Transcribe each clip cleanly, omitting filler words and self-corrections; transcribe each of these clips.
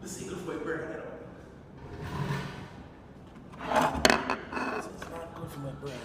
This is good for my brain. This is not good for my brain.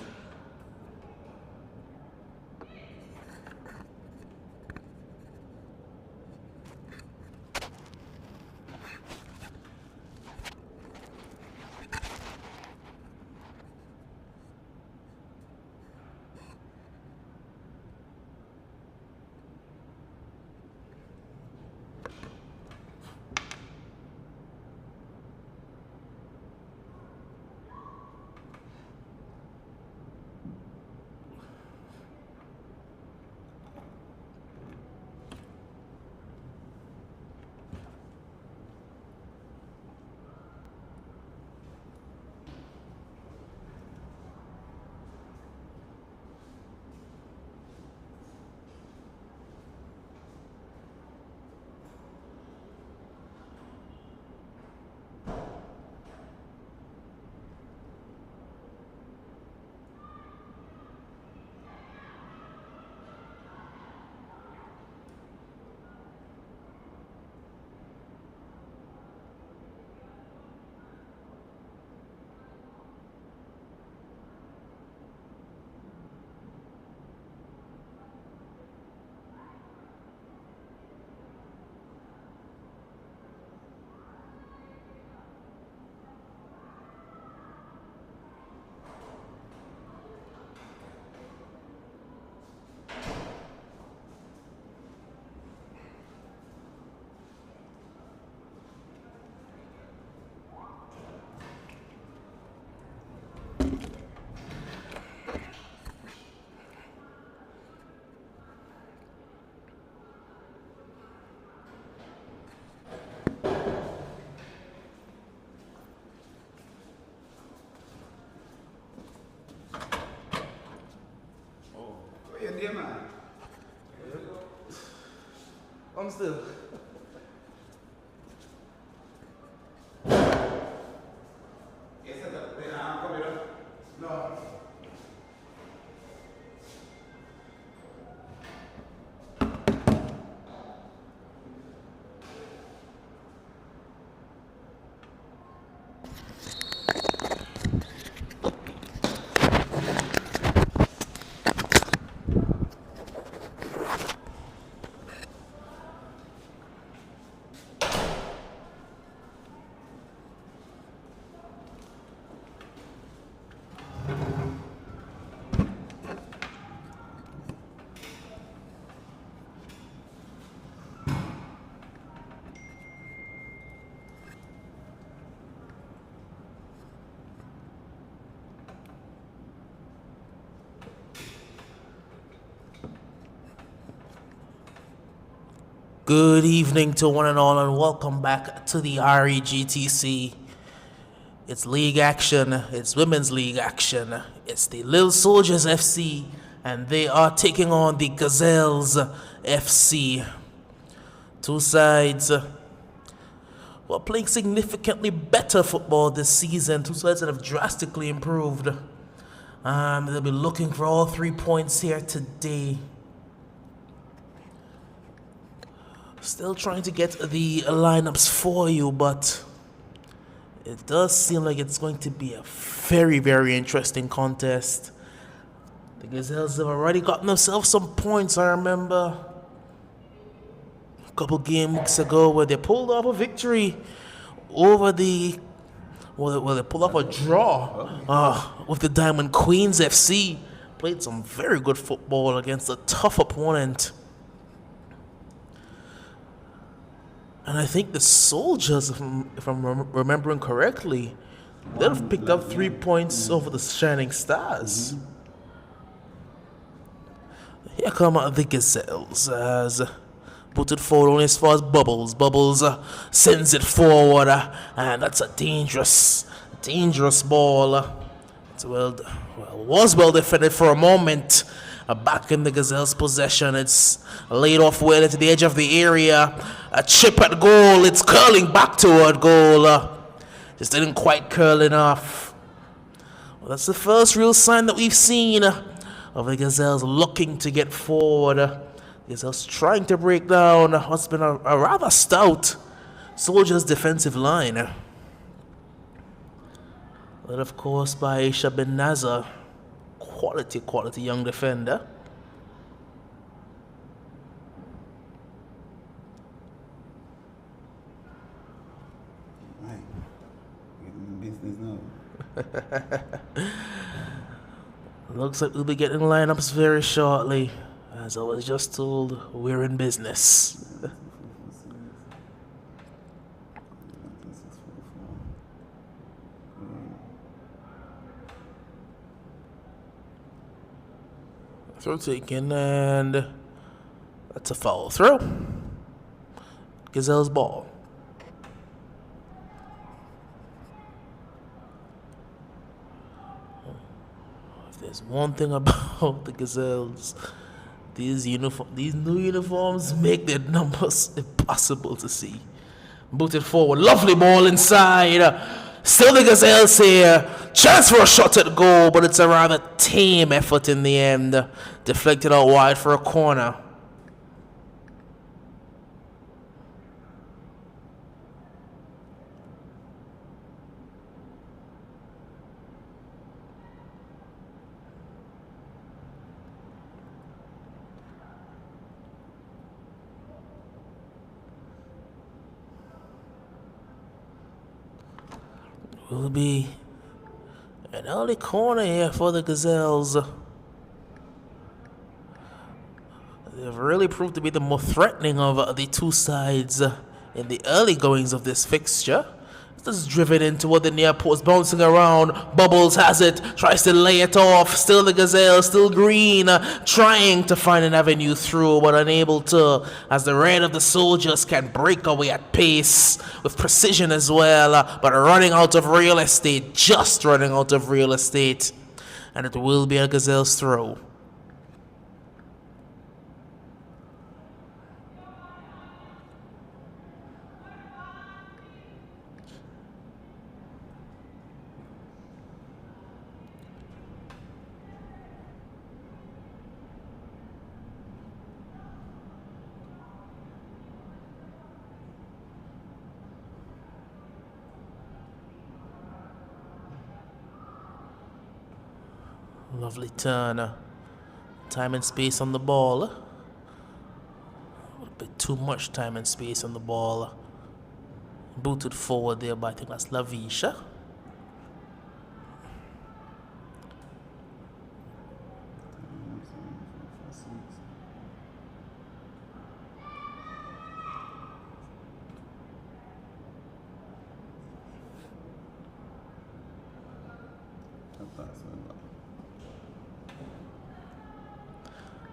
Yeah, man. I'm still. Yes, I'm coming up. No. Good evening to one and all, and welcome back to the REGTC. It's league action, it's women's league action, it's the Little Soldiers FC, and they are taking on the Gazelles FC. Two sides were playing significantly better football this season, two sides that have drastically improved. They'll be looking for all 3 points here today. Still trying to get the lineups for you, but it does seem like it's going to be a very, very interesting contest. The Gazelles have already gotten themselves some points. I remember a couple games ago where they pulled off a victory over they pulled off a draw with the Diamond Queens FC. Played some very good football against a tough opponent. And I think the Soldiers, if I'm remembering correctly, they've picked up 3 points over the Shining Stars. Here come the Gazelles as put it forward only as far as Bubbles. Bubbles sends it forward, and that's a dangerous ball. It was well defended for a moment. Back in the Gazelles' possession. It's laid off well into the edge of the area. A chip at goal. It's curling back toward goal. Just didn't quite curl enough. Well, that's the first real sign that we've seen of the Gazelles looking to get forward. The Gazelles trying to break down what's been a rather stout Soldiers' defensive line. Led, of course, by Aisha bin Nazar. Quality young defender. Right. Getting business now. Looks like we'll be getting lineups very shortly. As I was just told, we're in business. Throw taken, and that's a foul throw. Gazelles ball. If there's one thing about the Gazelles, these new uniforms make their numbers impossible to see. Booted forward, lovely ball inside. Still the Gazelles here. Chance for a shot at goal, but it's a rather tame effort in the end. Deflected out wide for a corner. Will be an early corner here for the Gazelles. They've really proved to be the more threatening of the two sides in the early goings of this fixture. This is driven in toward the near post, bouncing around. Bubbles has it, tries to lay it off. Still the Gazelle, still green, trying to find an avenue through, but unable to, as the red of the Soldiers can break away at pace with precision as well, but running out of real estate, just running out of real estate. And it will be a Gazelle's throw. Lovely turn. Time and space on the ball. A bit too much time and space on the ball. Booted forward there, but I think that's Lavisha.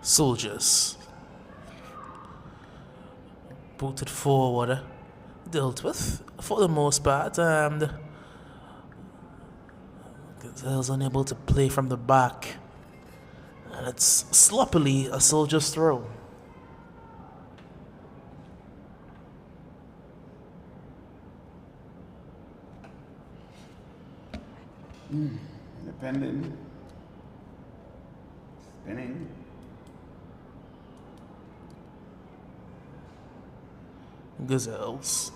Soldiers. Booted forward. Dealt with for the most part, and Gazelles unable to play from the back. And it's sloppily a Soldier's throw. Independent. Spinning. Gazelles.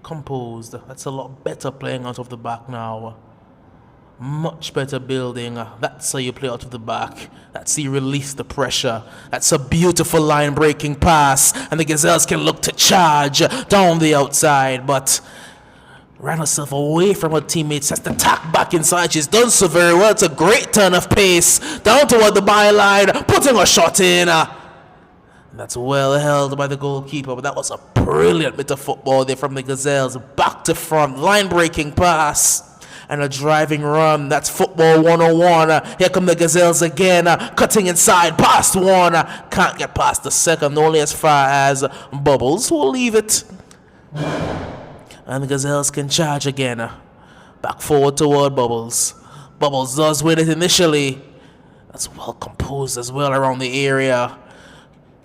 Composed. That's a lot better playing out of the back now. Much better building. That's how you play out of the back. That's how you release the pressure. That's a beautiful line breaking pass. And the Gazelles can look to charge down the outside. But ran herself away from her teammates. Has to tack back inside. She's done so very well. It's a great turn of pace. Down toward the byline. Putting a shot in. That's well held by the goalkeeper, but that was a brilliant bit of football there from the Gazelles. Back to front, line-breaking pass, and a driving run. That's football 101. Here come the Gazelles again, cutting inside, past one. Can't get past the second, only as far as Bubbles will leave it. And the Gazelles can charge again. Back forward toward Bubbles. Bubbles does win it initially. That's well composed as well around the area.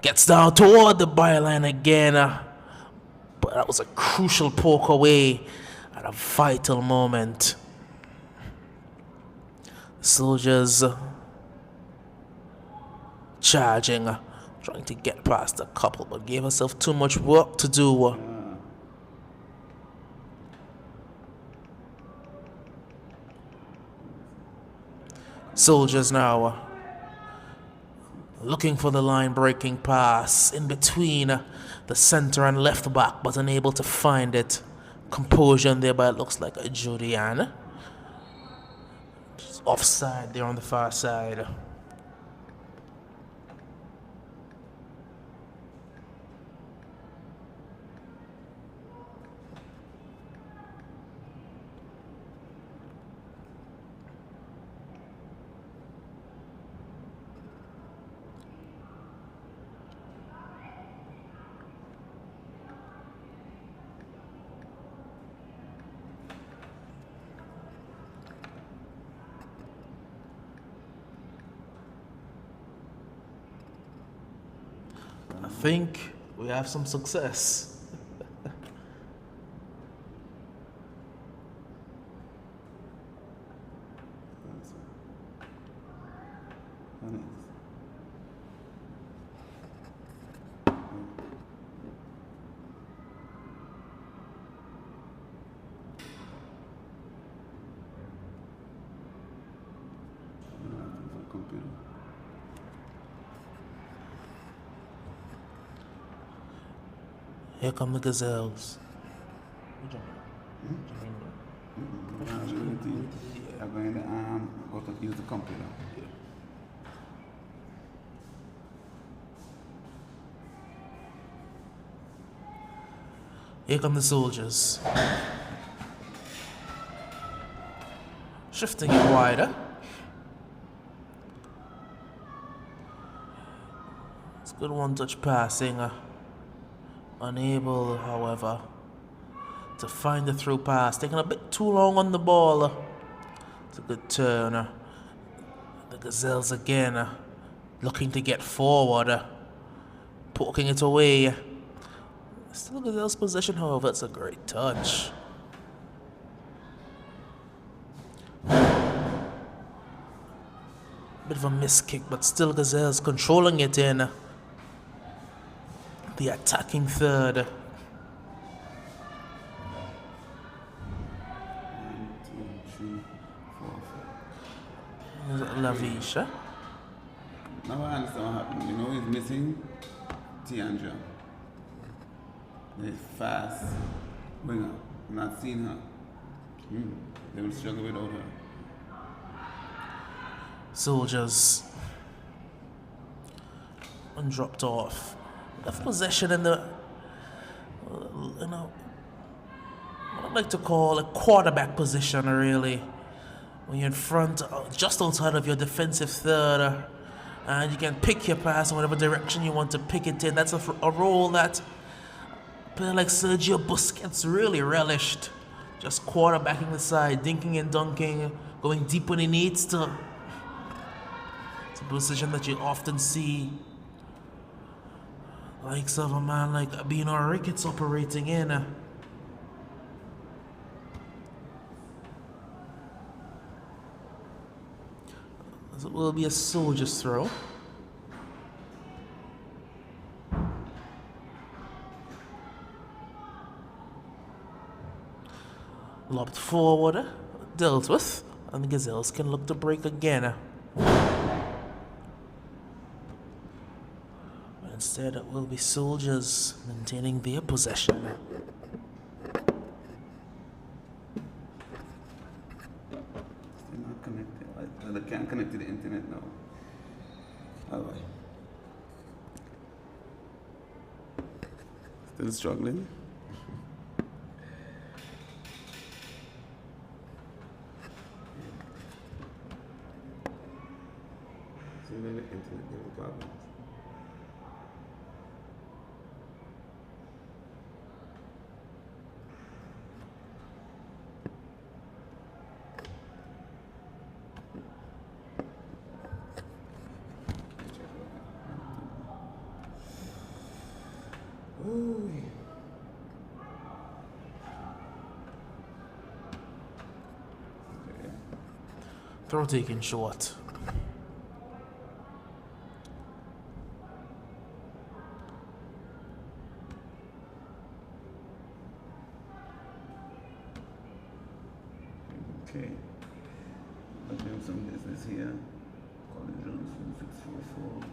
Gets down toward the byline again. But that was a crucial poke away at a vital moment. Soldiers charging, trying to get past a couple, but gave herself too much work to do. Soldiers now looking for the line breaking pass in between the center and left back, but unable to find it. Composure there, but it looks like a Julian. Just offside there on the far side. I think we have some success. Computer. Here come the Gazelles. I'm going to go to use the computer. Here come the soldiers. Shifting it wider. It's good one-touch passing. Unable, however, to find the through pass. Taking a bit too long on the ball. It's a good turn. The Gazelles again looking to get forward. Poking it away. Still Gazelles' possession, however, it's a great touch. Bit of a missed kick, but still Gazelles controlling it in the attacking third. 1, 2, 3, 4, 5. There's Lavisha. Now I understand what happened. You know he's missing Tiandra. The fast winger. I'm not seeing her. They will struggle without her. Soldiers and dropped off. Left possession in the, what I'd like to call a quarterback position, really. When you're in front, just outside of your defensive third, and you can pick your pass in whatever direction you want to pick it in. That's a role that a player like Sergio Busquets really relished. Just quarterbacking the side, dinking and dunking, going deep when he needs to. It's a position that you often see likes of a man like Bino Ricketts operating in. It will be a soldier's throw. Lobbed forward, dealt with, and the Gazelles can look to break again. But instead, it will be soldiers maintaining their possession. Still not connected. They can't connect to the internet now. Alright. Still struggling. So maybe the internet giving problems. Throw taken short. Okay. doing some business here. Colin Johnson, 644.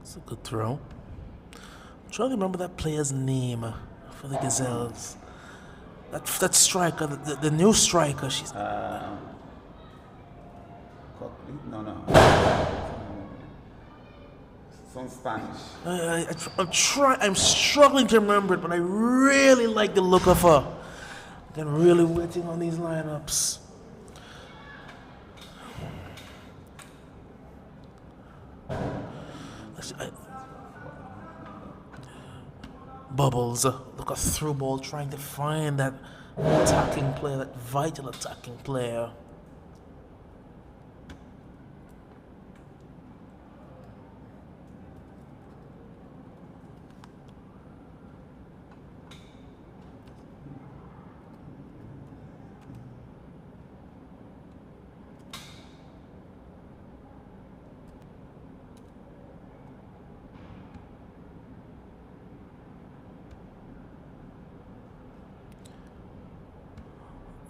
It's a good throw. I'm trying to remember that player's name for the Gazelles. That striker, the new striker. She's Copley? No. Some Spanish. I'm struggling to remember it, but I really like the look of her. I'm really waiting on these lineups. Bubbles, look a through ball, trying to find that attacking player, that vital attacking player.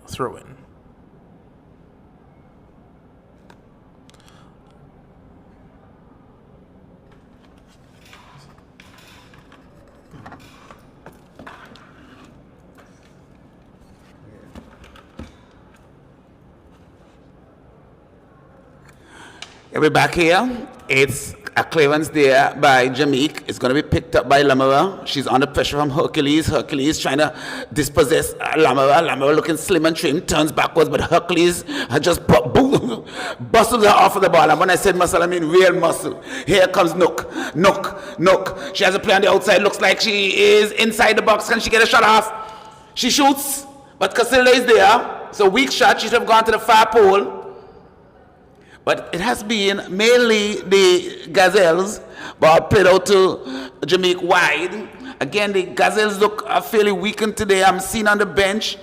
Throw in. Yeah, we're back here. It's a clearance there by Jameek. It's going to be picked up by Lamara. She's under pressure from Hercules. Hercules trying to dispossess Lamara. Lamara looking slim and trim, turns backwards, but Hercules had just bustled her off of the ball. And when I said muscle, I mean real muscle. Here comes Nook. She has a play on the outside. Looks like she is inside the box. Can she get a shot off? She shoots, but Casilda is there. So weak shot. She should have gone to the far pole. But it has been mainly the Gazelles, but played out to Jameek wide. Again, the Gazelles look fairly weakened today. I'm seeing on the bench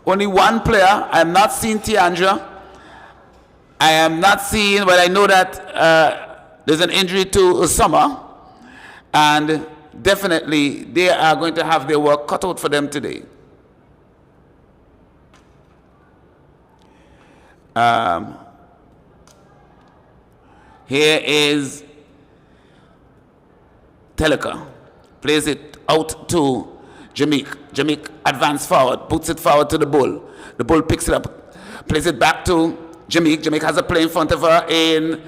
only one player. I'm not seeing Tiandra. I am not seeing, but I know that there's an injury to Summer. And definitely they are going to have their work cut out for them today. Here is Teleka. Plays it out to Jameek. Jameek advances forward, puts it forward to the Bull. The Bull picks it up, plays it back to Jameek. Jameek has a play in front of her in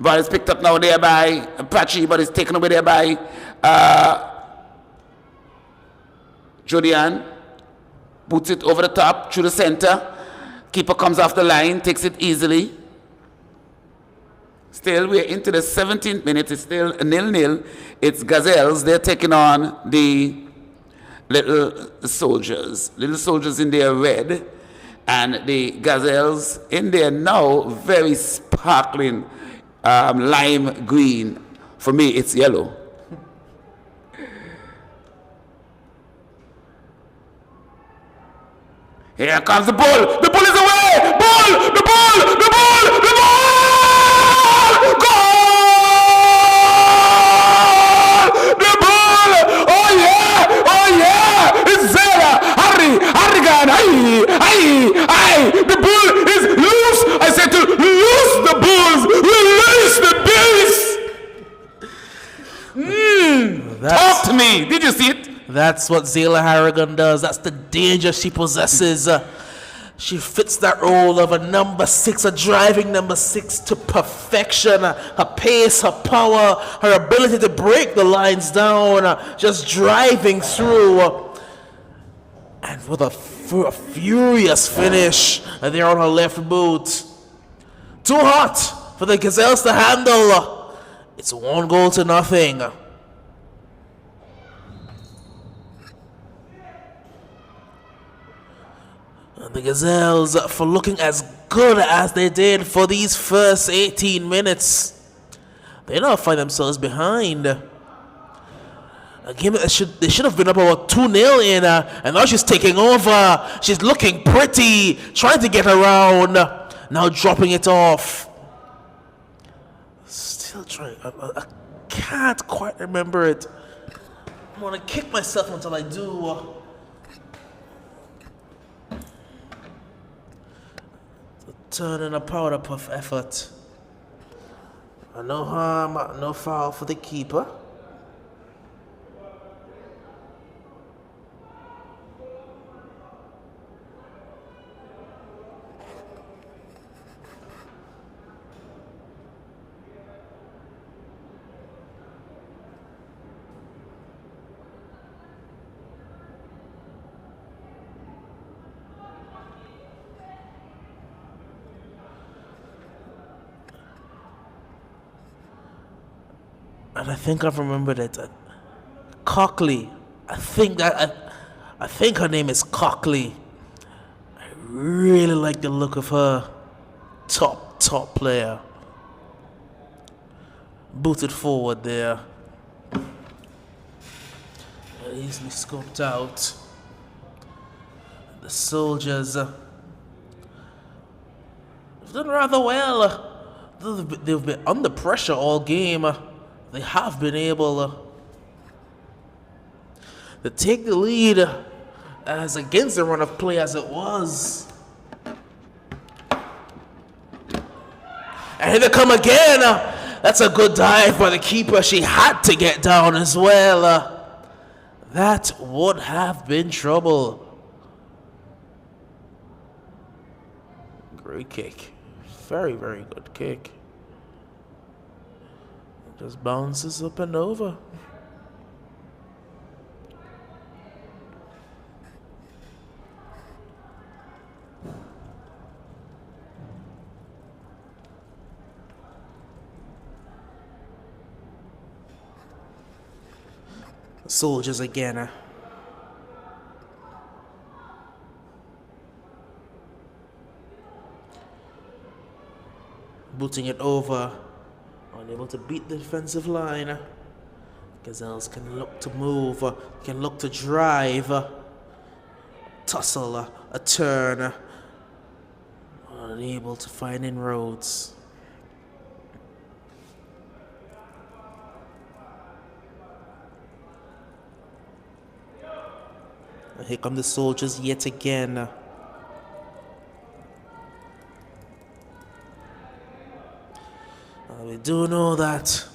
ball is picked up now there by Patchy, but it's taken away there by Jodian. Puts it over the top, through the center. Keeper comes off the line, takes it easily. Still, we're into the 17th minute. It's still 0-0. It's Gazelles. They're taking on the little soldiers. Little soldiers in their red. And the Gazelles in their now very sparkling lime green. For me, it's yellow. Here comes the Bull. The Bull is away. Bull! The Bull! The Bull! The Bull! Goal! The Bull! Oh yeah! Oh yeah! It's Zera! Harrigan! Aye! The Bull is loose! I said to loose the Bulls! Release the Bills! Talk to me! Did you see it? That's what Zayla Harrigan does. That's the danger she possesses. She fits that role of a number 6, a driving number 6 to perfection. Her pace, her power, her ability to break the lines down, just driving through. And with a furious finish there on her left boot. Too hot for the Gazelles to handle. It's 1-0. The Gazelles, for looking as good as they did for these first 18 minutes, they now find themselves behind. A game that they should have been up about 2-0 in, and now she's taking over. She's looking pretty, trying to get around, now dropping it off. Still trying. I can't quite remember it. I'm gonna kick myself until I do. Turning a powder puff effort. No harm, no foul for the keeper. And I think I've remembered it. Cockley. I think her name is Cockley. I really like the look of her. Top player. Booted forward there. Easily scoped out. The Soldiers have done rather well. They've been under pressure all game. They have been able to take the lead as against the run of play as it was. And here they come again. That's a good dive by the keeper. She had to get down as well. That would have been trouble. Great kick. Very, very good kick. Just bounces up and over. Soldiers again. Booting it over. Unable to beat the defensive line. Gazelles can look to move, can look to drive. Tussle, a turn. Unable to find inroads. And here come the Soldiers yet again. We do know that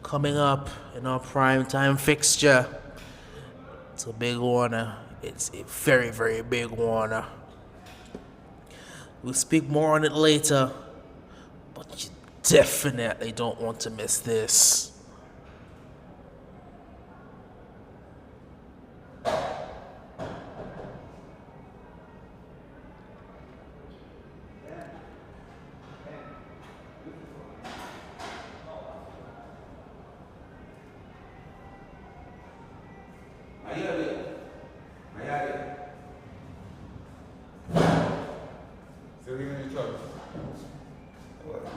coming up in our prime time fixture, it's a big one. It's a very, very big one. We'll speak more on it later, but you definitely don't want to miss this.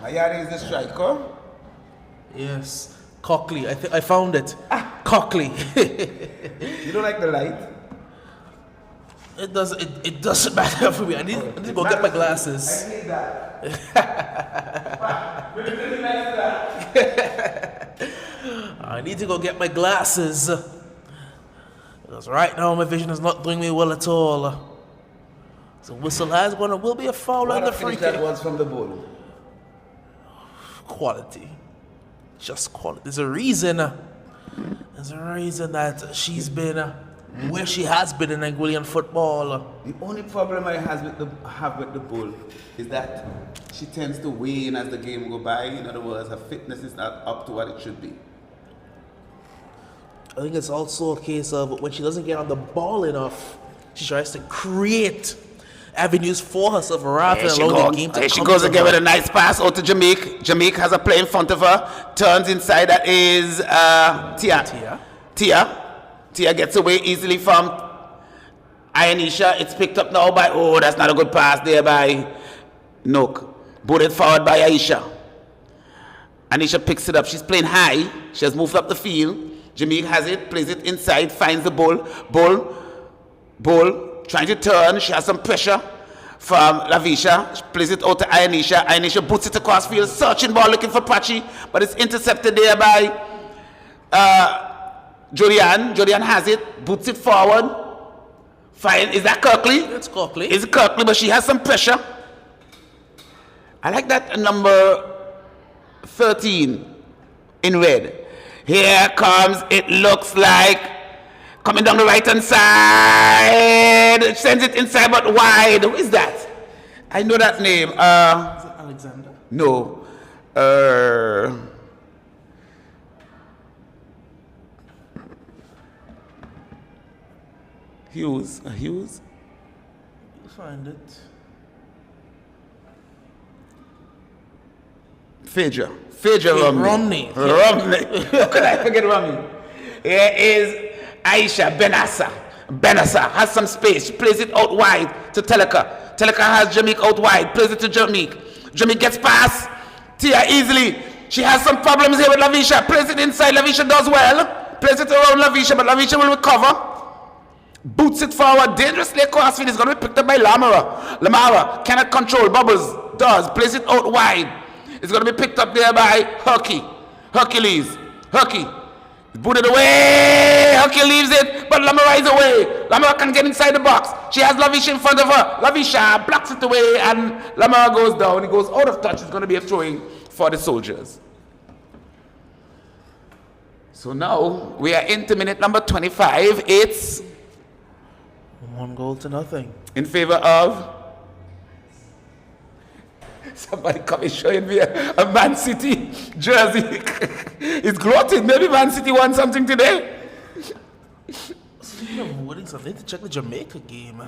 Mayari is the striker? Yes. Cockley. I found it. Cockley. You don't like the light? It doesn't matter for me. I need to go get my glasses. I hate that. I need to go get my glasses. Because right now my vision is not doing me well at all. So whistle will be a foul on the free kick. That was from the ball. Quality. Just quality. There's a reason that she's been where she has been in Anguillian football. The only problem I have with the bull is that she tends to wane as the game go by. In other words, her fitness is not up to what it should be. I think it's also a case of when she doesn't get on the ball enough, she tries to create avenues for herself rather than allow the game to come. There she goes again with a nice pass out to Jamaique. Jamaique has a play in front of her. Turns inside. That is Tia. Tia gets away easily from Anisha, it's picked up now by, oh, that's not a good pass there by Nook. Booted forward by Aisha. Anisha picks it up. She's playing high. She has moved up the field. Jamaica has it, plays it inside, finds the ball. Ball, trying to turn. She has some pressure from Lavisha. She plays it out to Anisha. Anisha boots it across field, searching ball, looking for Pachi, but it's intercepted there by Jodian. Jodian has it, boots it forward. Fine. Is that Kirkley? It's Kirkley. It's Kirkley, but she has some pressure. I like that number 13 in red. Here comes, it looks like, coming down the right hand side. It sends it inside but wide. Who is that? I know that name. Is it Alexander? No. Hughes. You'll find it. Phaedra Romney. How could I forget Romney? Here is Aisha Benassa has some space. She plays it out wide to Teleka. Teleka has Jamaica out wide. Plays it to Jamaica. Jamaica gets past Tia easily. She has some problems here with Lavisha. Plays it inside. Lavisha does well. Plays it around Lavisha, but Lavisha will recover. Boots it forward dangerously across field. It's going to be picked up by Lamara cannot control. Bubbles does. Plays it out wide. It's going to be picked up there by Hercules. Booted away. Hercules leaves it, but Lamara is away. Lamara can get inside the box. She has Lavisha in front of her. Lavisha blocks it away, and Lamara goes down. He goes out of touch. It's going to be a throwing for the soldiers. So now we are into minute number 25. It's 1-0 in favor of. Somebody come and showing me a Man City jersey. It's gloating. Maybe Man City won something today. Speaking of winning something, to check the Jamaica game.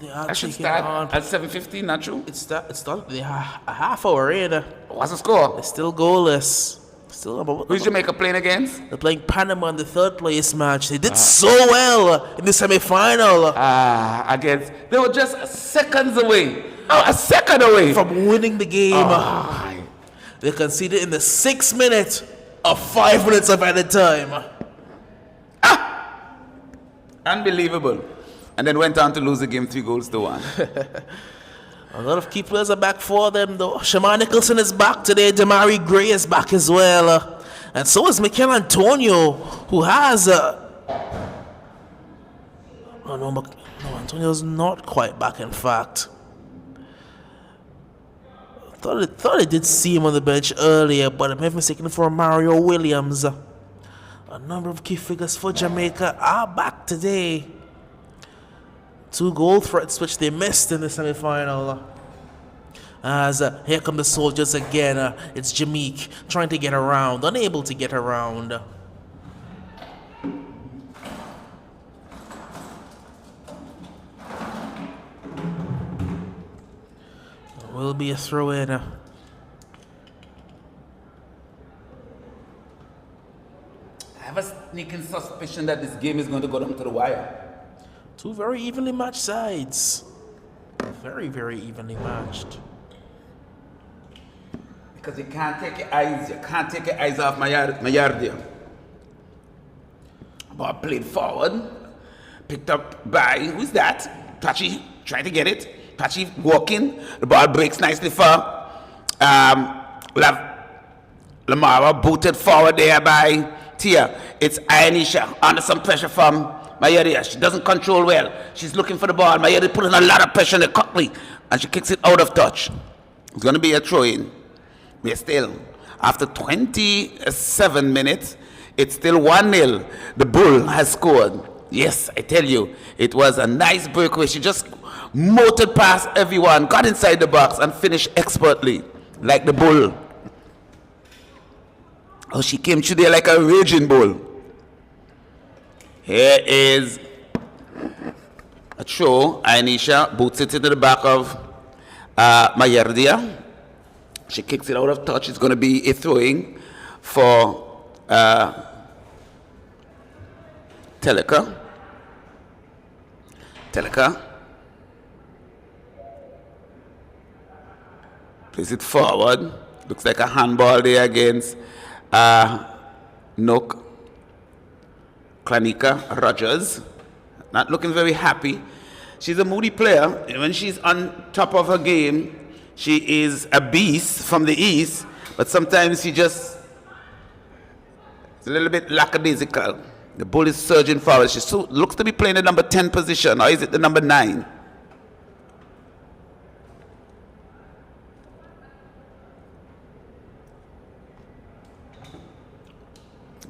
They are I should taking start on. at 7:15, not true? It's started. They are a half hour in. What's the score? They're still goalless. Who's Jamaica playing against? They're playing Panama in the third place match. They did so well in the semi-final. Against. They were just seconds away. A second away From winning the game. They conceded in the 6th minute of 5 minutes of added time. Unbelievable. And then went on to lose the game 3-1. A lot of key players are back for them, though. Shamar Nicholson is back today. Damari Gray is back as well. And so is Mikel Antonio, who has... No, Antonio's not quite back, in fact. Thought I did see him on the bench earlier, but I may have mistaken for Mario Williams. A number of key figures for Jamaica are back today. 2 goal threats which they missed in the semi-final. As here come the soldiers again. It's Jamaica trying to get around, unable to get around. Will be a throw in. I have a sneaking suspicion that this game is going to go down to the wire. 2 very evenly matched sides. Very, very evenly matched. Because you can't take your eyes off Mayardia. Ball played forward. Picked up by, who's that? Pachi trying to get it. Pachi walking. The ball breaks nicely for Lamara. Booted forward there by Tia. It's Anisha under some pressure from Mayari. She doesn't control well. She's looking for the ball. Mayari putting a lot of pressure on the Cockley, and she kicks it out of touch. It's going to be a throw-in. We're still, after 27 minutes, it's still 1-0. The Bull has scored. Yes, I tell you, it was a nice breakaway. She just motored past everyone, got inside the box, and finished expertly, like the Bull. Oh, she came through there like a raging bull. Here is a throw. Anisha boots it into the back of Mayardia. She kicks it out of touch. It's going to be a throwing for Teleka. Teleka. Plays it forward. Looks like a handball there against Nook. Klanika Rogers. Not looking very happy. She's a moody player. And when she's on top of her game, she is a beast from the east. But sometimes she just is a little bit lackadaisical. The bull is surging forward. She looks to be playing the number 10 position. Or is it the number 9?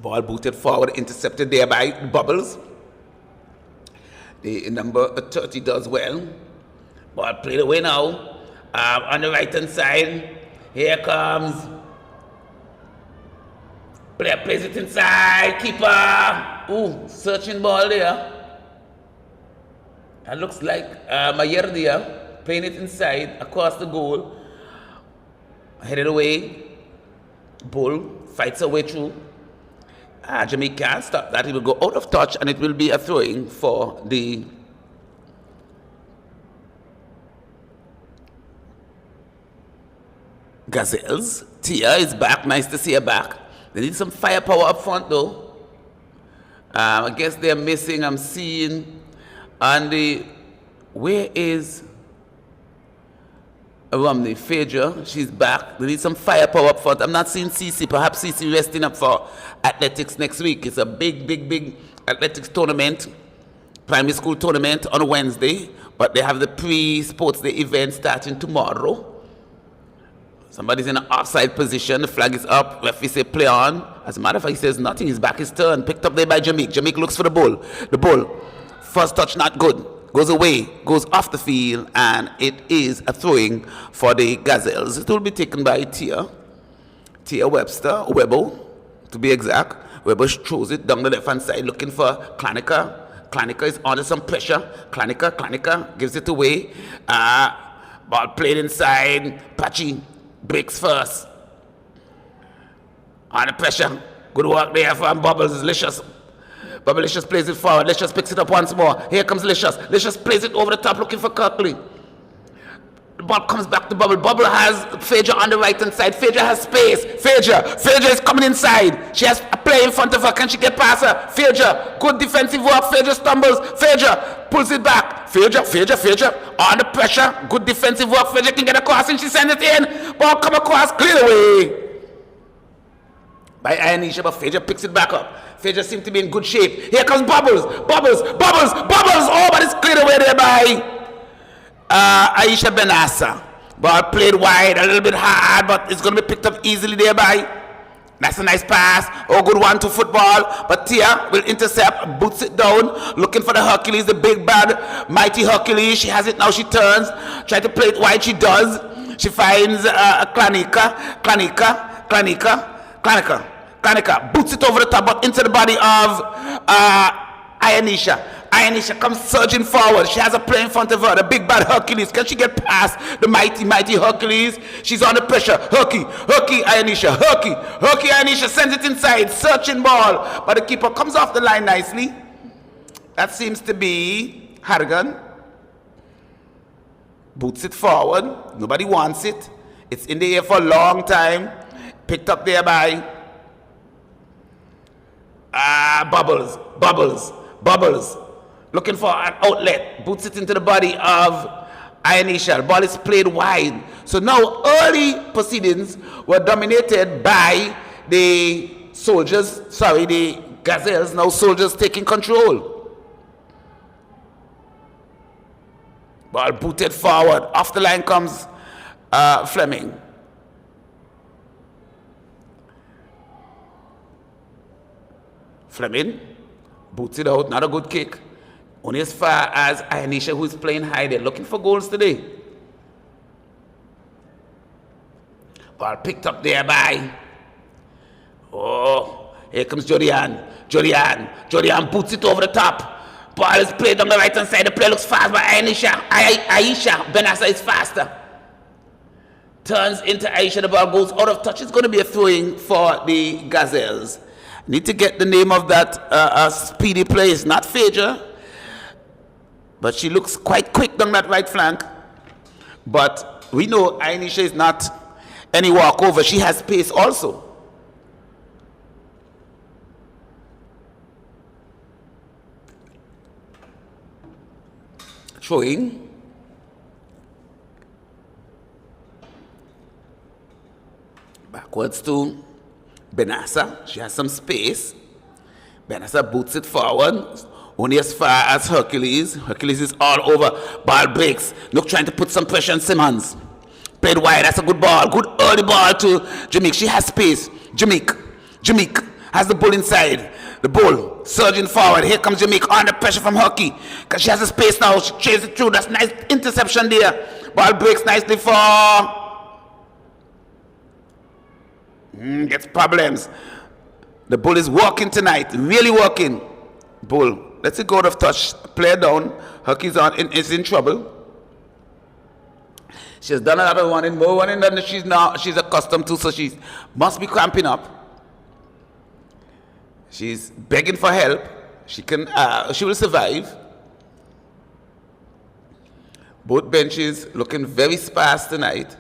Ball booted forward, intercepted there by Bubbles. The number 30 does well. Ball played away now. On the right hand side, here comes. Player plays it inside. Keeper. Ooh, searching ball there. That looks like Mayerdia playing it inside across the goal. Headed away. Bull fights her way through. Jamaica can't stop that. It will go out of touch and it will be a throwing for the Gazelles. Tia is back. Nice to see her back. They need some firepower up front though. I guess they're missing. I'm seeing on the where is Romney Phaedra? She's back. They need some firepower up front. I'm not seeing CC. Perhaps CC resting up for athletics next week. It's a big athletics tournament, primary school tournament on Wednesday. But they have the pre-sports day event starting tomorrow. Somebody's in an offside position. The flag is up. Referee say play on. As a matter of fact, he says nothing. His back is turned. Picked up there by Jameek. Jameek looks for the ball. The ball. First touch not good. Goes away, goes off the field, and it is a throwing for the Gazelles. It will be taken by Tia Webbo, to be exact. Webbo throws it down the left-hand side, looking for Klanika. Klanika is under some pressure. Klanika gives it away. Ball played inside. Pachi breaks first. Under pressure. Good work there from Bubbles. Licious. But Licious plays it forward. Licious picks it up once more. Here comes Licious. Licious plays it over the top looking for Kirkley. The ball comes back to Bubble. Bubble has Phaedra on the right hand side. Phaedra has space. Phaedra is coming inside. She has a player in front of her. Can she get past her? Phaedra, good defensive work. Phaedra stumbles. Phaedra pulls it back. Phaedra under pressure. Good defensive work. Phaedra can get across and she sends it in. Ball come across, clear away by Anisha, but Phaedra picks it back up. Phaedra seems to be in good shape. Here comes Bubbles. Oh, but it's cleared away there by Aisha Benassa. Ball played wide, a little bit hard, but it's going to be picked up easily there by. That's a nice pass. Oh, good one to football. But Tia will intercept, boots it down, looking for the Hercules, the big bad, mighty Hercules. She has it now. She turns, try to play it wide. She does. She finds Klanika. Klanika boots it over the top, but into the body of Ionisha. Ionisha comes surging forward. She has a player in front of her, the big bad Hercules. Can she get past the mighty Hercules? She's under pressure. Herky, Ionisha. Herky, Ionisha sends it inside. Searching ball, but the keeper comes off the line nicely. That seems to be Harrigan. Boots it forward. Nobody wants it. It's in the air for a long time. Picked up there by Bubbles. Looking for an outlet. Boots it into the body of Ionisha. The ball is played wide. So now early proceedings were dominated by the Gazelles. Now Soldiers taking control. Ball booted forward. Off the line comes Fleming. Fleming boots it out, not a good kick. Only as far as Ionisha, who is playing high. They're looking for goals today. Ball picked up there by. Oh, here comes Jodian boots it over the top. Ball is played on the right hand side. The play looks fast, but Aisha Benassa is faster. Turns into Aisha. The ball goes out of touch. It's going to be a throwing for the Gazelles. Need to get the name of that speedy play. It's not Phaedra. But she looks quite quick down that right flank. But we know Ainisha is not any walkover. She has pace also. Throwing. Backwards to Benassa. She has some space. Benassa boots it forward. Only as far as Hercules. Hercules is all over. Ball breaks. Look, trying to put some pressure on Simmons. Played wide. That's a good ball. Good early ball to Jamaica. She has space. Jamaica has the bull inside. The bull surging forward. Here comes Jamaica under pressure from Herky. Because she has the space now. She chases it through. That's nice interception there. Ball breaks nicely for... Gets problems. The bull is working tonight. Really working. Bull. Let's it go out of touch. Player down. Herky's is in trouble. She has done a lot of running, more running than she's accustomed to, so she must be cramping up. She's begging for help. She will survive. Both benches looking very sparse tonight.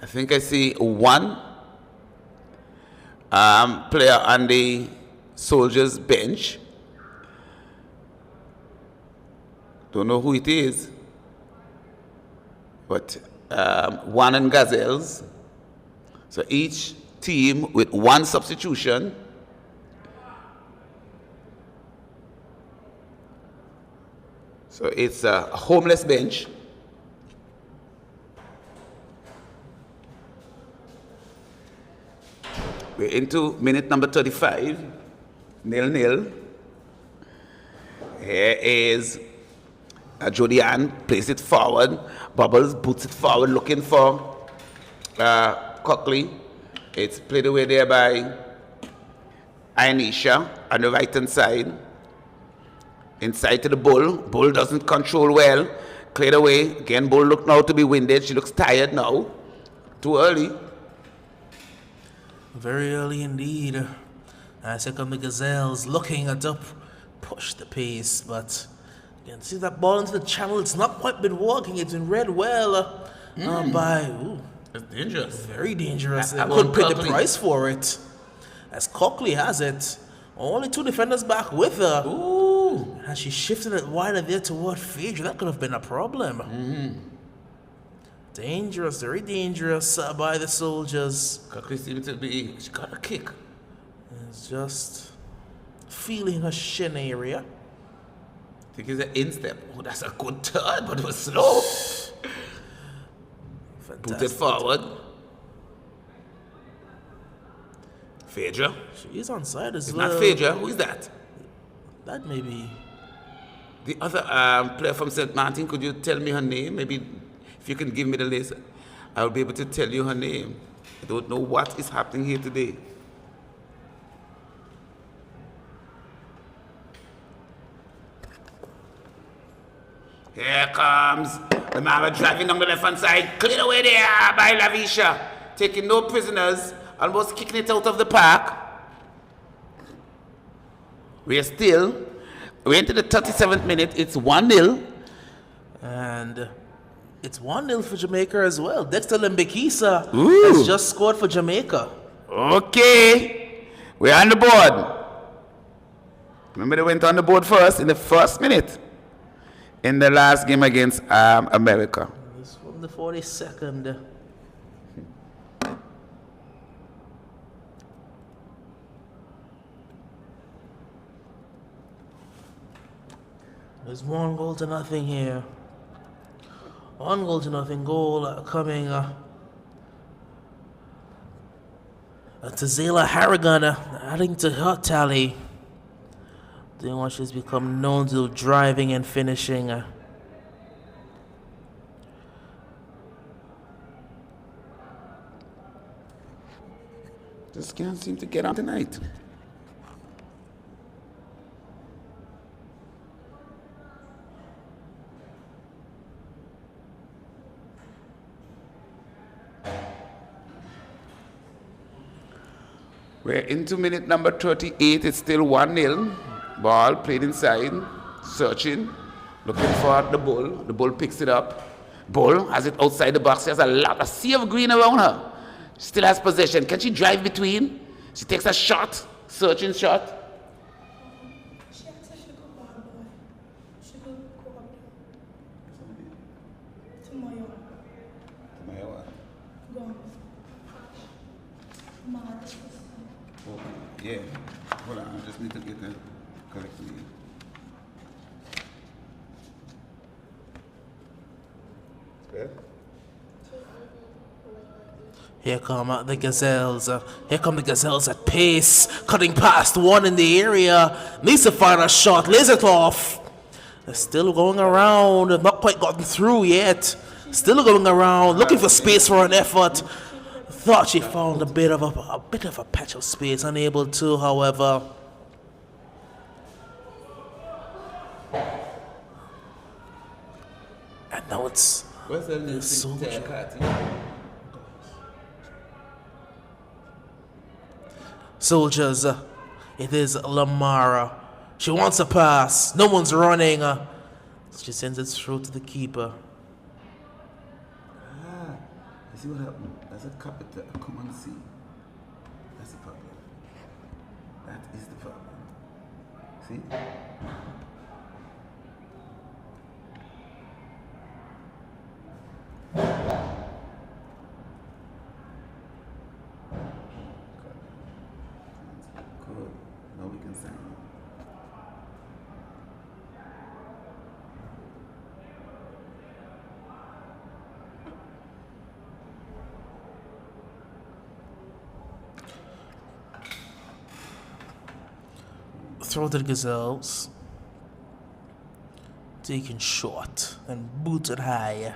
I think I see one player on the Soldiers bench. Don't know who it is. But one in Gazelles. So each team with one substitution. So it's a homeless bench. We're into minute number 35. 0-0. Here is Jody Ann, plays it forward. Bubbles boots it forward, looking for Cockley. It's played away there by Ainisha on the right-hand side. Inside to the Bull. Bull doesn't control well. Cleared away. Again, Bull looked now to be winded. She looks tired now. Too early. Very early indeed. As here come the Gazelles looking at up, push the pace, but you can see that ball into the channel. It's not quite been working. It's been read well by. Ooh, it's dangerous. Very dangerous. They couldn't pay the price for it. As Cockley has it. Only two defenders back with her. Ooh. And she shifted it wider there toward Phaedra. That could have been a problem. Dangerous, very dangerous by the Soldiers. Cockley seems to be, she got a kick. It's just feeling her shin area. I think it's an instep. Oh, that's a good turn, but it was slow. Put it forward. Phaedra. She's on side as it's well. Not Phaedra. Who is that? That may be. The other player from St. Martin, could you tell me her name? Maybe if you can give me the list, I'll be able to tell you her name. I don't know what is happening here today. Here comes the Mara driving on the left-hand side. Cleared away there by Lavisha. Taking no prisoners. Almost kicking it out of the park. We're into the 37th minute. It's 1-0. And it's 1-0 for Jamaica as well. Dexter Lembekisa Ooh. has just scored for Jamaica. Okay. We're on the board. Remember they went on the board first in the first minute. In the last game against America. It's from the 42nd. There's 1-0 here. 1-0 goal coming to Zayla Harrigan, adding to her tally. Doing what she's become known to, driving and finishing. Just can't seem to get on tonight. We're into minute number 38. It's still 1-0. Ball played inside. Searching. Looking for the bull. The bull picks it up. Bull has it outside the box. She has a sea of green around her. Still has possession. Can she drive between? She takes a shot, searching shot. She actually should go bad boy. She could go up to Mayo. Go on. March. Oh, yeah. Hold on, I just need to get that correctly. Here come the Gazelles. Here come the Gazelles at pace, cutting past one in the area. Needs to find a shot, lays it off. They're still going around, not quite gotten through yet. Still going around, looking for space for an effort. Thought she found a bit of a patch of space, unable to, however. And now it's What's the name? Soldiers. It is Lamara. She wants a pass. No one's running. She sends it through to the keeper. You see what happened? That's a capital. Come and see. That's the problem. That is the problem. See? Good. Now we can sign. Throw the Gazelles. Taken short and booted high.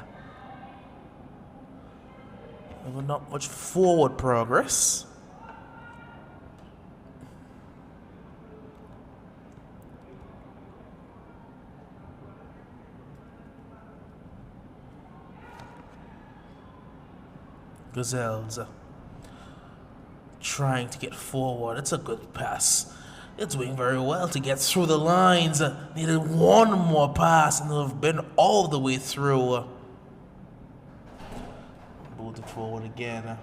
There was not much forward progress. Gazelles trying to get forward. It's a good pass. It's doing very well to get through the lines. Needed one more pass and they'll have been all the way through. Move it forward again.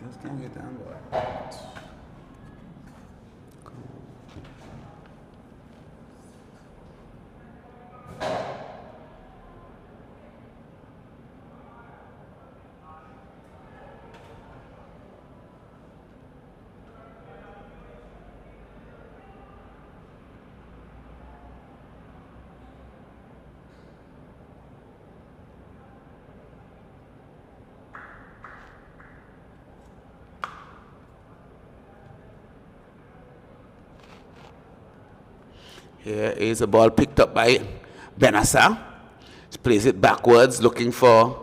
Just can't get down, boy. Here is a ball picked up by Benassa. She plays it backwards, looking for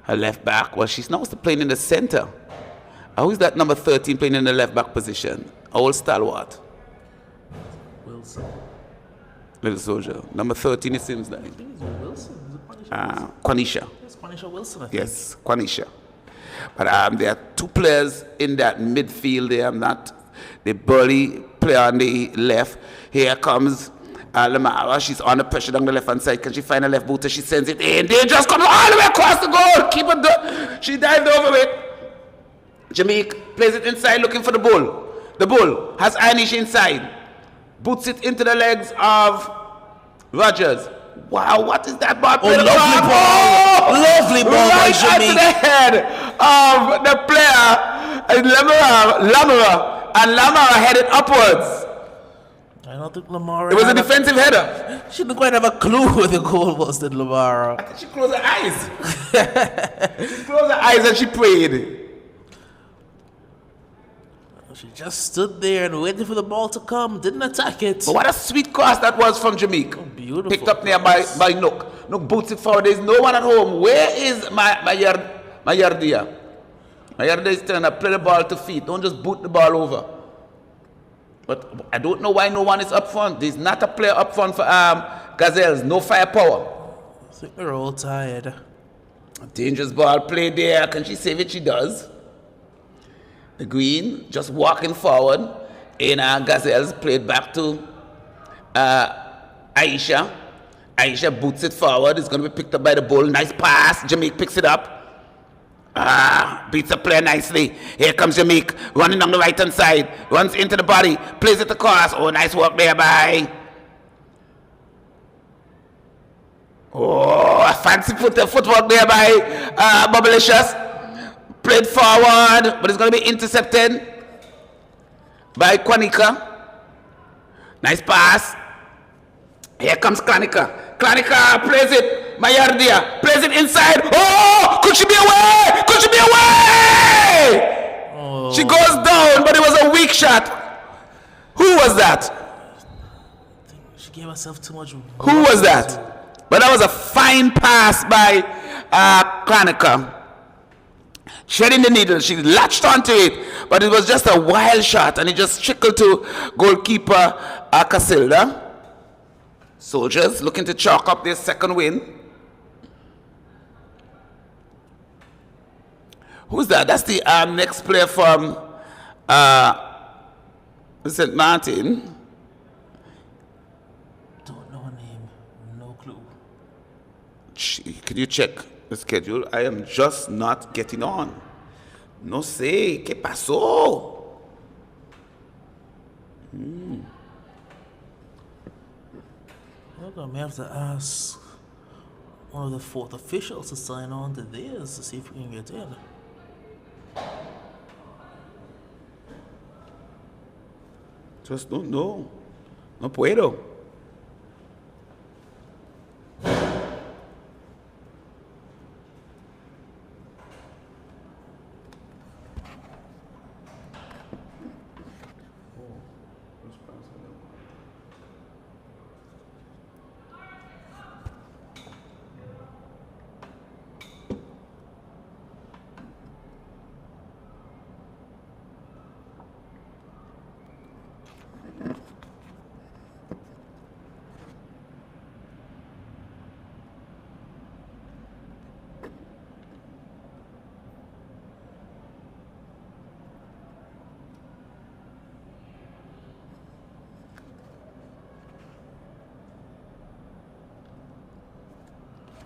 her left back. Well, she's now still playing in the center. Who is that number 13 playing in the left back position? Old stalwart. Wilson. Little soldier. Number 13, it seems like. I think it's Wilson. Is it Quanisha? Quanisha. It's Quanisha Wilson, I think. Yes, Quanisha. But there are two players in that midfield there. The burly player on the left. Here comes Lamara. She's under pressure down the left-hand side. Can she find a left booter? She sends it in. Dangerous comes all the way across the goal. She dived over it. Jamaica plays it inside looking for the bull. The bull has Anish inside. Boots it into the legs of Rogers. Wow, what is that ball? Oh, lovely ball. Lovely ball by Right onto Jamaica. the head of the player, Lamara. And Lamara headed upwards. I don't think Lamara. It was a defensive header. She didn't quite have a clue where the goal was, did Lamara? I think she closed her eyes. She closed her eyes and she prayed. She just stood there and waited for the ball to come, didn't attack it. But what a sweet cross that was from Jamaica. Beautiful. Picked up there by Nook. Nook boots it forward. There's no one at home. Where is Mayardia? Mayardia is trying to play the ball to feet. Don't just boot the ball over. But I don't know why no one is up front. There's not a player up front for Gazelles. No firepower. I think they're all tired. Dangerous ball played there. Can she save it? She does. The green just walking forward. In Gazelles played back to Aisha. Aisha boots it forward. It's going to be picked up by the bull. Nice pass. Jamaica picks it up. Beats the player nicely. Here comes Jamaica running on the right hand side. Runs into the body. Plays it across. Oh, nice work there by. Oh, a fancy footwork there by Bubblicious. Played forward, but it's going to be intercepted by Kwanika. Nice pass. Here comes Klanika. Klanika plays it. Mayardia plays it inside. Oh, could she be away? Could she be away? Oh. She goes down, but it was a weak shot. Who was that? I think she gave herself too much. Who was that? But that was a fine pass by Klanika. Shedding the needle, she latched onto it, but it was just a wild shot, and it just trickled to goalkeeper Casilda. Soldiers looking to chalk up their second win. Who's that? That's the next player from St. Martin. Don't know her name. No clue. Could you check the schedule? I am just not getting on. No sé, ¿qué pasó? I may have to ask one of the fourth officials to sign on to this to see if we can get in. Just don't know. No puedo.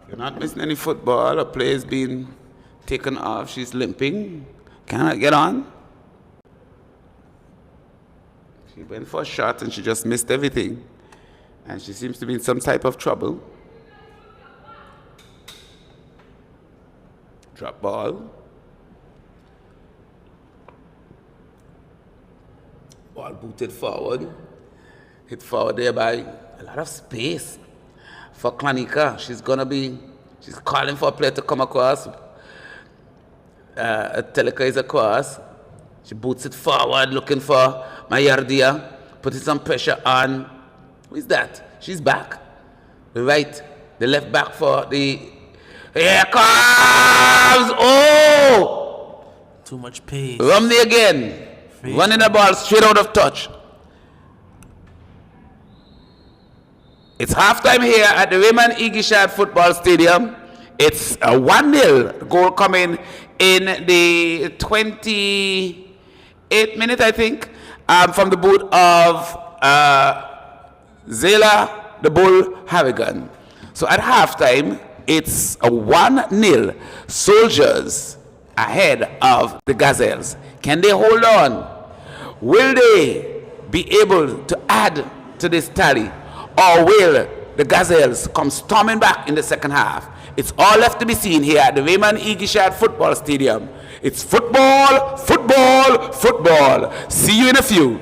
You're not missing any football. A player's been taken off. She's limping. Cannot get on. She went for a shot and she just missed everything. And she seems to be in some type of trouble. Drop ball. Ball booted forward. Hit forward there by a lot of space. For Klanika, she's calling for a player to come across. Teleka is across. She boots it forward, looking for Mayardia, putting some pressure on. Who is that? She's back. The left back for the. Here comes! Oh! Too much pace. Romney again. Running the ball straight out of touch. It's halftime here at the Raymond Igishad Football Stadium. It's a 1-0 goal coming in the 28th minute, I think, from the boot of Zela the Bull Harrigan. So at halftime, it's a 1-0 Soldiers ahead of the Gazelles. Can they hold on? Will they be able to add to this tally? Or will the Gazelles come storming back in the second half? It's all left to be seen here at the Raymond Igishad Football Stadium. It's football, football, football. See you in a few.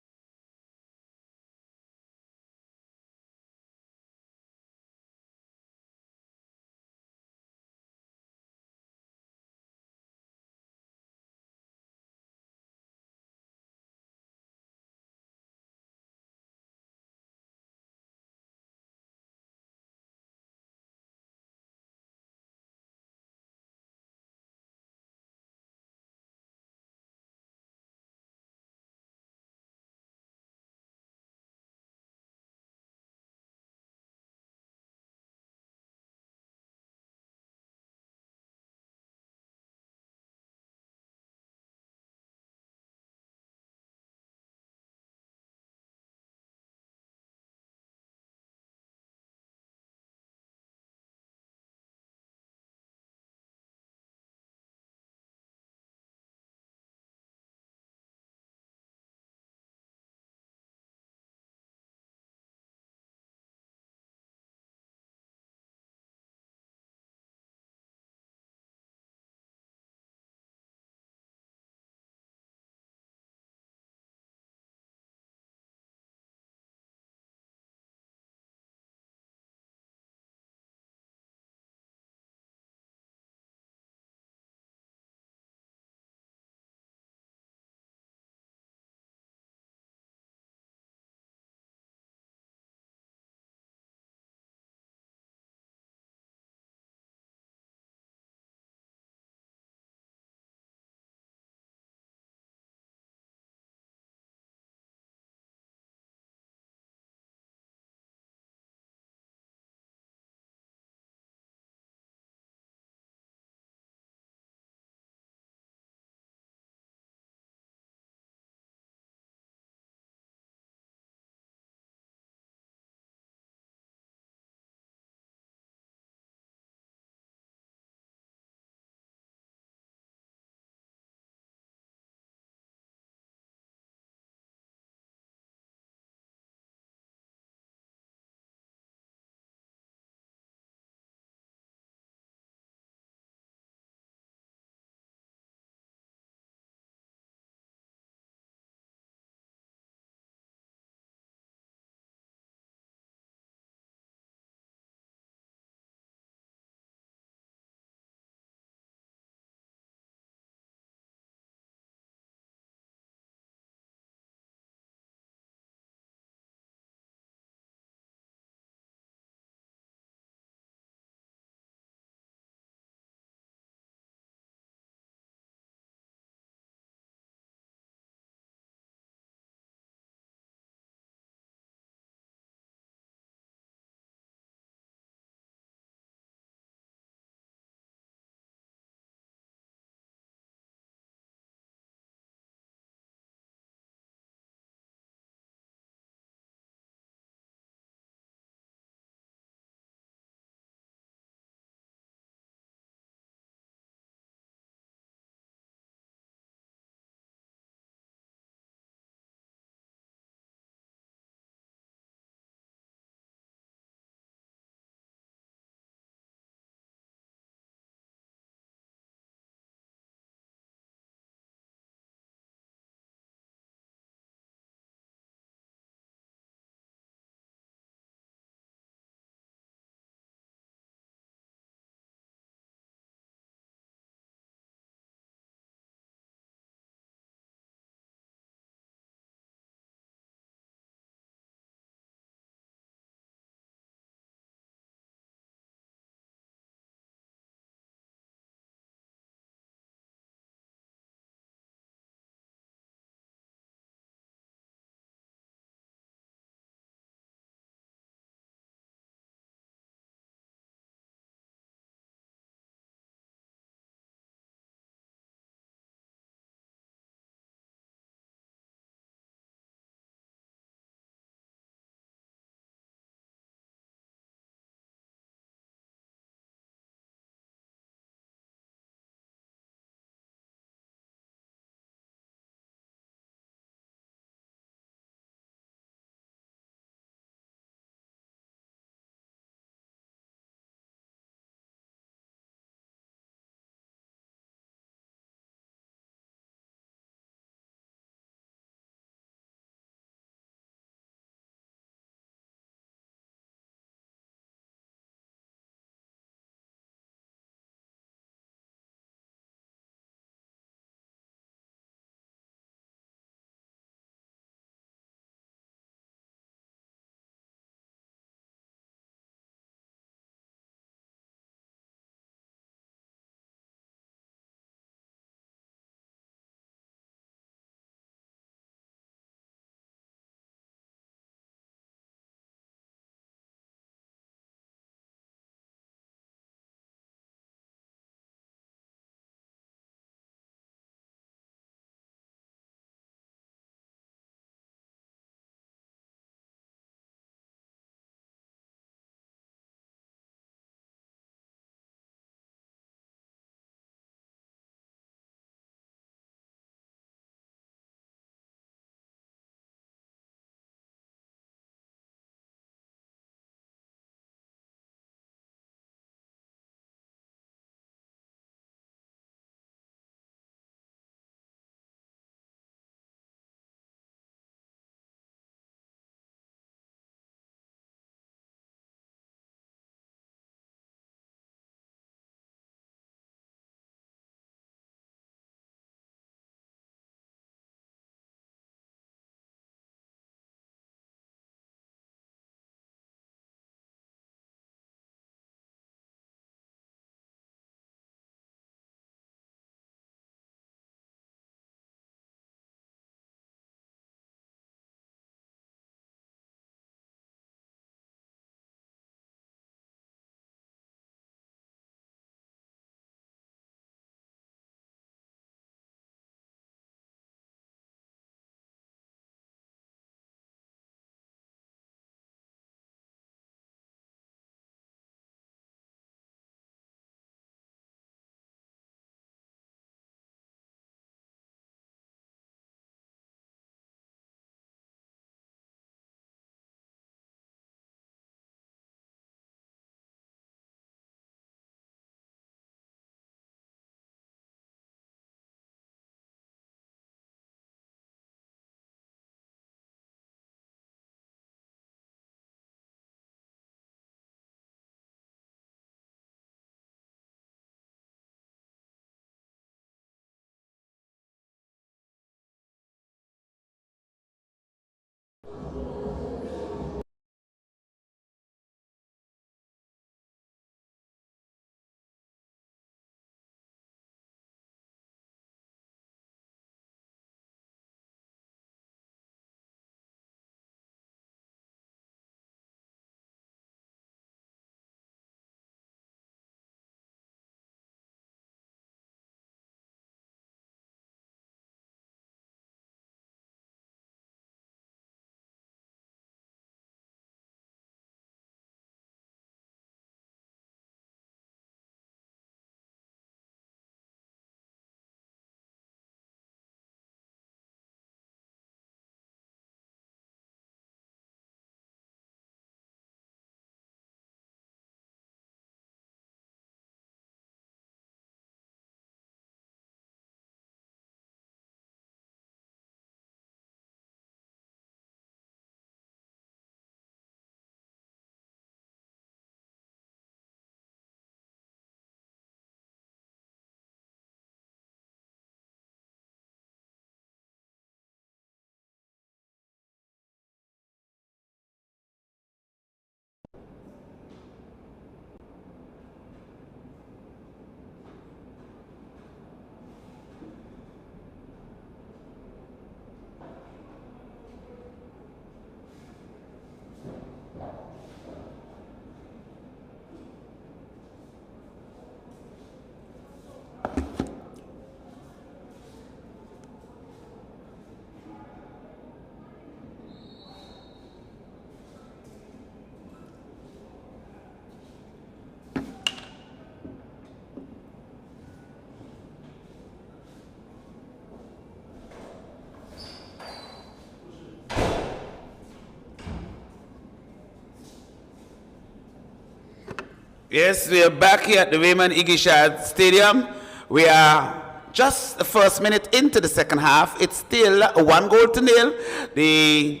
Yes, we are back here at the Raymond Igishad Stadium. We are just the first minute into the second half. It's still 1-0. The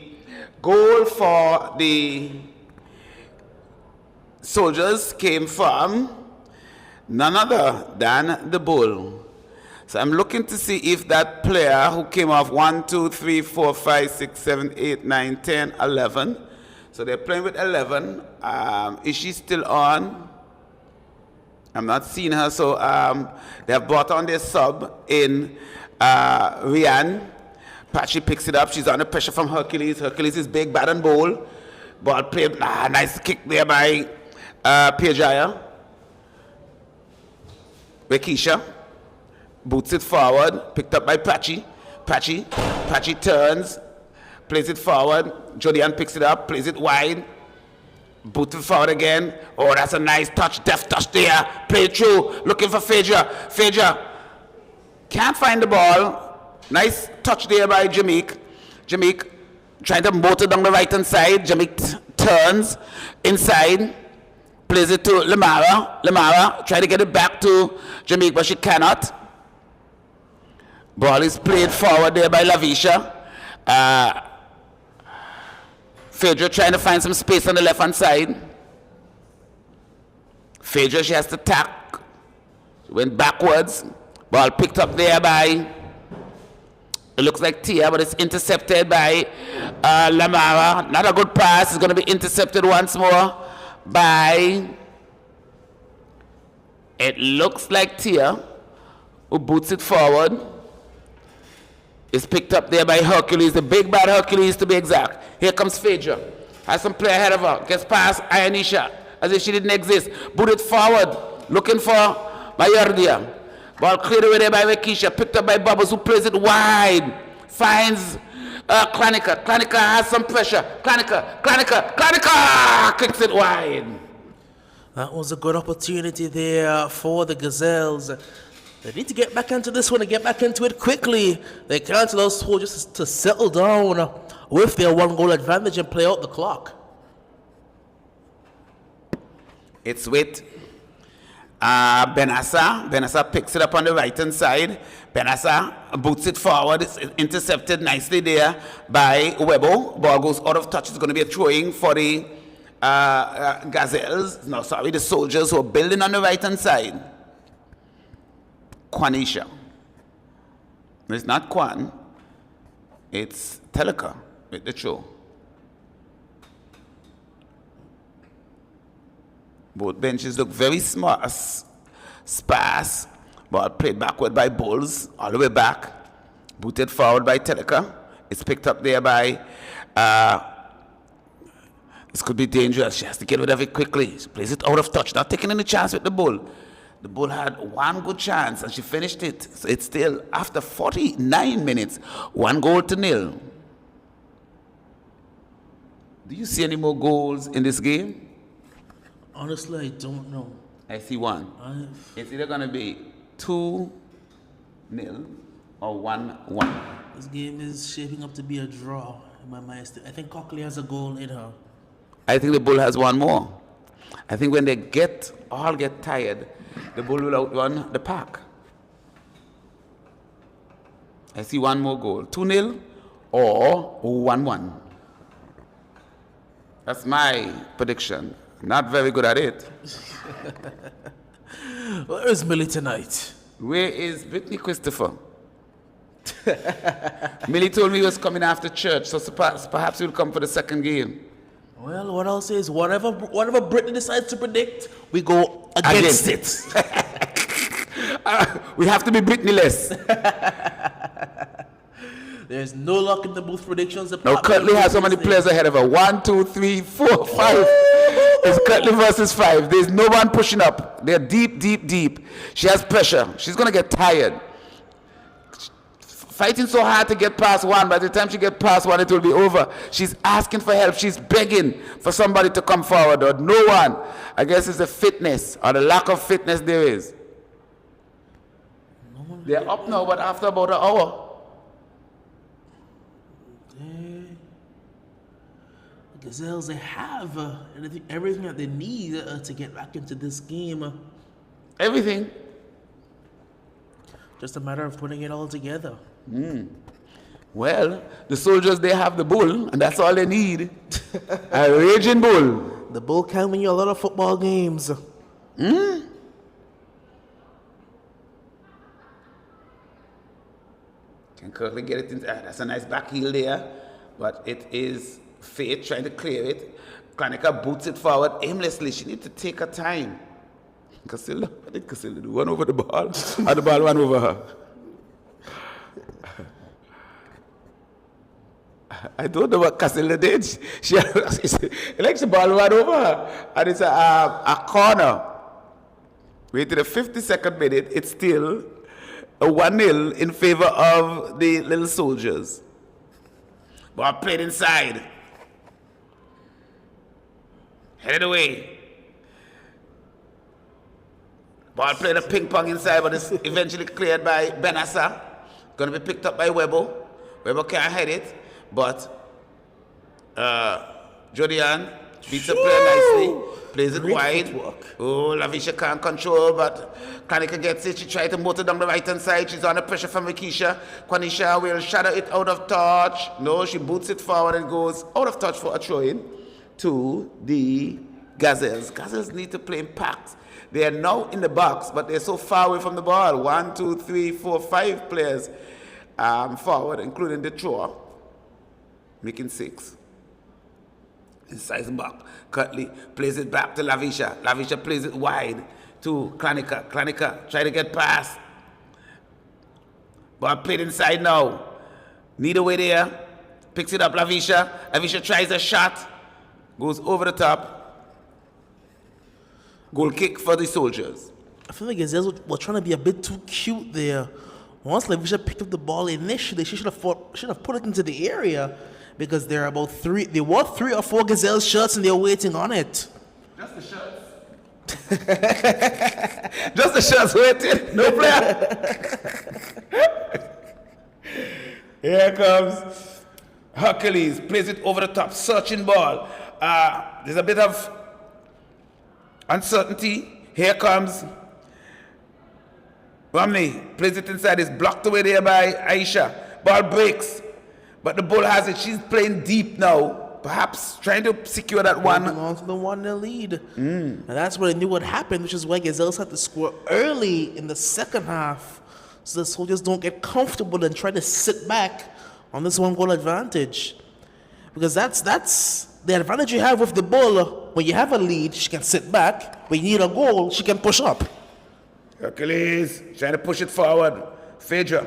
goal for the Soldiers came from none other than the Bull. So I'm looking to see if that player who came off 1, 2, 3, 4, 5, 6, 7, 8, 9, 10, 11. So they're playing with 11. Is she still on? I'm not seeing her, so they have brought on their sub in Rian. Patchy picks it up. She's under pressure from Hercules. Hercules is big, bad and bold. Ball played. Nice kick there by Piajaya. Rekisha boots it forward. Picked up by Patchy. Patchy turns. Plays it forward. Jodian picks it up. Plays it wide. Boot it forward again. Oh, that's a nice touch. Deft touch there. Play it through. Looking for Phaedra. Phaedra can't find the ball. Nice touch there by Jameek. Jameek trying to motor down the right hand side. Jameek turns inside. Plays it to Lamara. Lamara try to get it back to Jameek, but she cannot. Ball is played forward there by Lavisha. Phaedra trying to find some space on the left hand side. Phaedra, she has to tack. She went backwards. Ball picked up there by, it looks like Tia, but it's intercepted by Lamara. Not a good pass. It's going to be intercepted once more by, it looks like Tia, who boots it forward. It's picked up there by Hercules, the big bad Hercules to be exact. Here comes Phaedra. Has some play ahead of her. Gets past Ionisha as if she didn't exist. Booted forward. Looking for Mayardia. Ball cleared away there by Rekisha. Picked up by Bubbles, who plays it wide. Finds Klanika. Klanika has some pressure. Klanika kicks it wide. That was a good opportunity there for the Gazelles. They need to get back into this one and get back into it quickly. They can't allow Soldiers to settle down with their 1-goal advantage and play out the clock. It's with Benassa. Benassa picks it up on the right-hand side. Benassa boots it forward. It's intercepted nicely there by Webo. Ball goes out of touch. It's going to be a throwing for the Gazelles. No, sorry, the Soldiers who are building on the right-hand side. Quanisha. It's not Quan. It's Teleka with the throw. Both benches look very smart, sparse. Ball played backward by Bulls, all the way back. Booted forward by Teleka. It's picked up there by, this could be dangerous. She has to get rid of it quickly. She plays it out of touch, not taking any chance with the Bull. The Bull had one good chance and she finished it. So it's still, after 49 minutes, 1-0. Do you see any more goals in this game? Honestly, I don't know. I see one. It's either going to be 2-0 or 1-1. This game is shaping up to be a draw in my mind. I think Cockley has a goal in her. I think the Bull has one more. I think when they all get tired, the Bull will outrun the pack. I see one more goal. 2-0 or 1-1. That's my prediction. Not very good at it. Where is Millie tonight? Where is Brittany Christopher? Millie told me he was coming after church, so perhaps he'll come for the second game. Well, what I'll say is whatever Brittany decides to predict, we go against it. We have to be Britney-less. There's no luck in the booth predictions. Now, Curtly has so many players ahead of her. 1, 2, 3, 4, 5. It's Curtly versus 5. There's no one pushing up. They're deep, deep, deep. She has pressure. She's going to get tired. Fighting so hard to get past one. By the time she gets past one, it will be over. She's asking for help. She's begging for somebody to come forward. Or no one. I guess it's the fitness or the lack of fitness there is. They're up now, but after about an hour. Gazelles, they have everything that they need to get back into this game. Everything. Just a matter of putting it all together. Well, the soldiers, they have the bull, and that's all they need. A raging bull. The bull can win you a lot of football games. Can Kirkley get it in? That's a nice back heel there, but it is Faith trying to clear it. Kranika boots it forward aimlessly. She needs to take her time. Casilda, I think Casilda won over the ball, and the ball went over her. I don't know what Casilda did. She like the ball went over her, and it's a corner. Wait to the 52nd minute. It's still a 1-0 in favor of the little soldiers. Ball played inside. Headed away. Ball played a ping pong inside, but it's eventually cleared by Benassa. Going to be picked up by Webbo. Webbo can't head it, but Jodian beats the player nicely. Plays it wide. Oh, Lavisha can't control, but Kanika gets it. She tries to motor down the right-hand side. She's under pressure from Rikisha. Kwanisha will shadow it out of touch. No, she boots it forward and goes out of touch for a throw-in to the Gazelles. Gazelles need to play in packs. They are now in the box, but they're so far away from the ball. 1, 2, 3, 4, 5 players forward, including the thrower, making 6. Inside the back. Cutley plays it back to Lavisha. Lavisha plays it wide to Kranika. Kranika try to get past. Ball played inside now. Need away there. Picks it up, Lavisha. Lavisha tries a shot. Goes over the top. Goal kick for the soldiers. I feel like Gazelles were trying to be a bit too cute there. Once Lavisha picked up the ball initially, she should have put it into the area, because there are about 3 or 4 Gazelle shirts and they're waiting on it. Just the shirts. Just the shirts waiting. No player. Here comes Hercules. Plays it over the top. Searching ball. There's a bit of uncertainty. Here comes Romney. Plays it inside. It's blocked away there by Aisha. Ball breaks. But the bull has it. She's playing deep now. Perhaps trying to secure that one. Holding on to the 1-0 lead. And that's what I knew would happen, which is why Gazelles had to score early in the second half, so the soldiers don't get comfortable and try to sit back on this 1-goal advantage. Because that's the advantage you have with the bull. When you have a lead, she can sit back. When you need a goal, she can push up. Hercules trying to push it forward. Phaedra.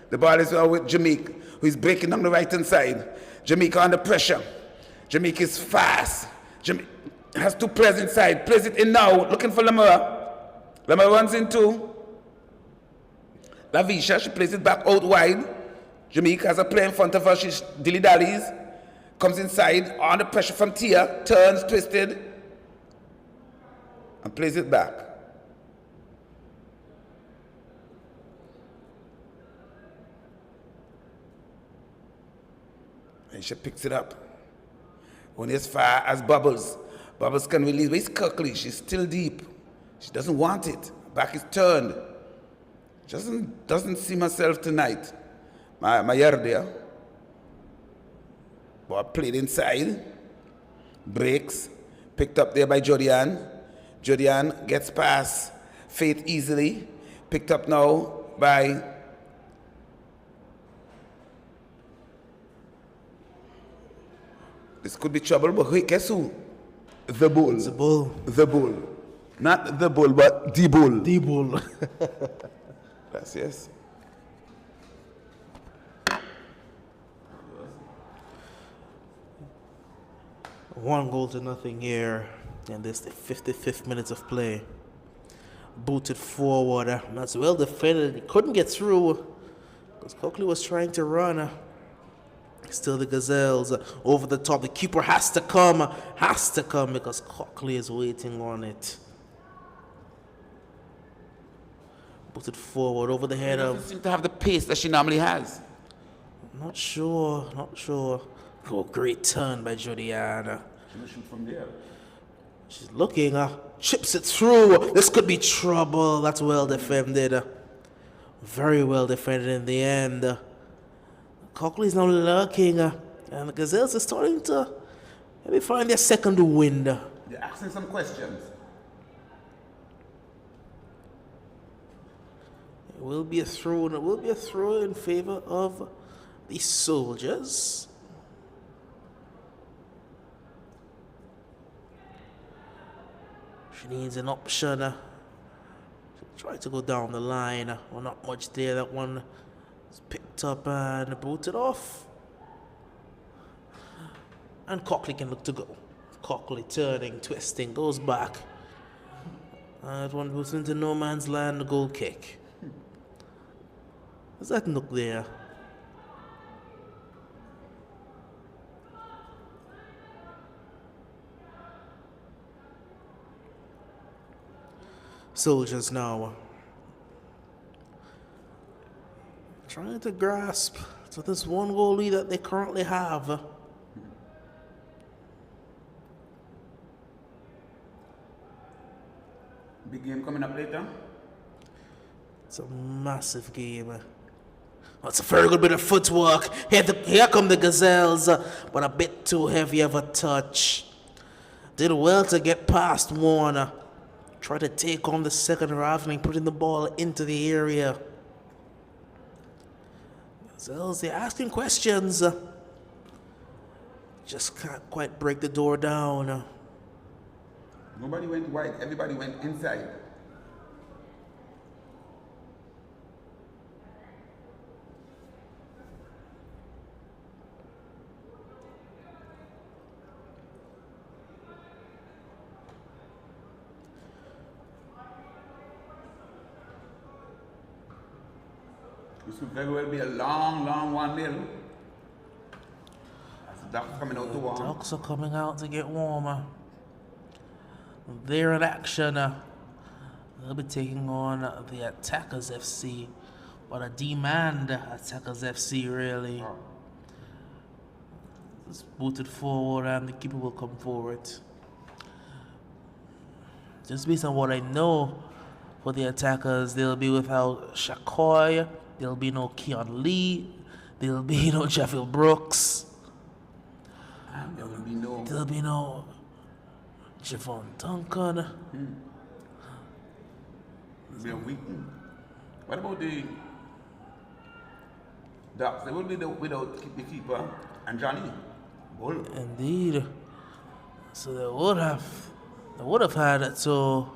The ball is with Jameek, who is breaking down the right-hand side. Jameek under pressure. Jameek is fast. Jameek has 2 players inside. Plays it in now, looking for Lamar. Lamar runs into Lavisha. She plays it back out wide. Jameek has a player in front of her. She dilly-dallies. Comes inside, under pressure from Tia. Turns, twisted. And plays it back. And she picks it up. Only as far as Bubbles. Bubbles can release. Where's Kirkley? She's still deep. She doesn't want it. Back is turned. Doesn't seem herself tonight. My yard there. Ball played inside. Breaks. Picked up there by Jodian. Jodian gets past Faith easily. Picked up now by this could be trouble, but wait, guess who? The bull. The bull. The bull. Not the bull, but the bull. The bull. That's yes. One goal to nothing here, and this the 55th minutes of play. Booted forward. That's well defended. He couldn't get through because Coakley was trying to run. Still the Gazelles over the top. The keeper has to come because Coakley is waiting on it. Booted forward over the head She of. doesn't seem to have the pace that she normally has. Not sure. Oh, great turn by Juliana. She will shoot from there. She's looking, chips it through. This could be trouble. That's well defended. Very well defended in the end. Coakley's now lurking, and the Gazelles are starting to maybe find their second wind. They're asking some questions. It will be a throw, and it will be a throw in favor of the Soldiers. She needs an option. Try to go down the line. Well, not much there. That one is picked up and booted off. And Coakley can look to go. Coakley turning, twisting, goes back. That one goes into no man's land, goal kick. There's that nook there. Soldiers now trying to grasp to this one goal lead that they currently have. Big game coming up later. It's a massive game. That's a very good bit of footwork. Here come the Gazelles, but a bit too heavy of a touch. Did well to get past Warner. Try to take on the second raveling, putting the ball into the area. Gazelles, they're asking questions. Just can't quite break the door down. Nobody went wide, everybody went inside. This could very well be a long, long 1-0. As the Ducks coming out to warm. Ducks are coming out to get warmer. They're in action. They'll be taking on the Attackers FC. But a demand Attackers FC, really. It's booted forward and the keeper will come forward. Just based on what I know for the Attackers, they'll be without Shakoy. There'll be no Keon Lee. There'll be no Jeffield Brooks. And there will be no... There'll be no Javon Duncan. They're Wheaton. What about the Ducks? They will be without the keeper and Johnny Bull. Indeed. So they would have had to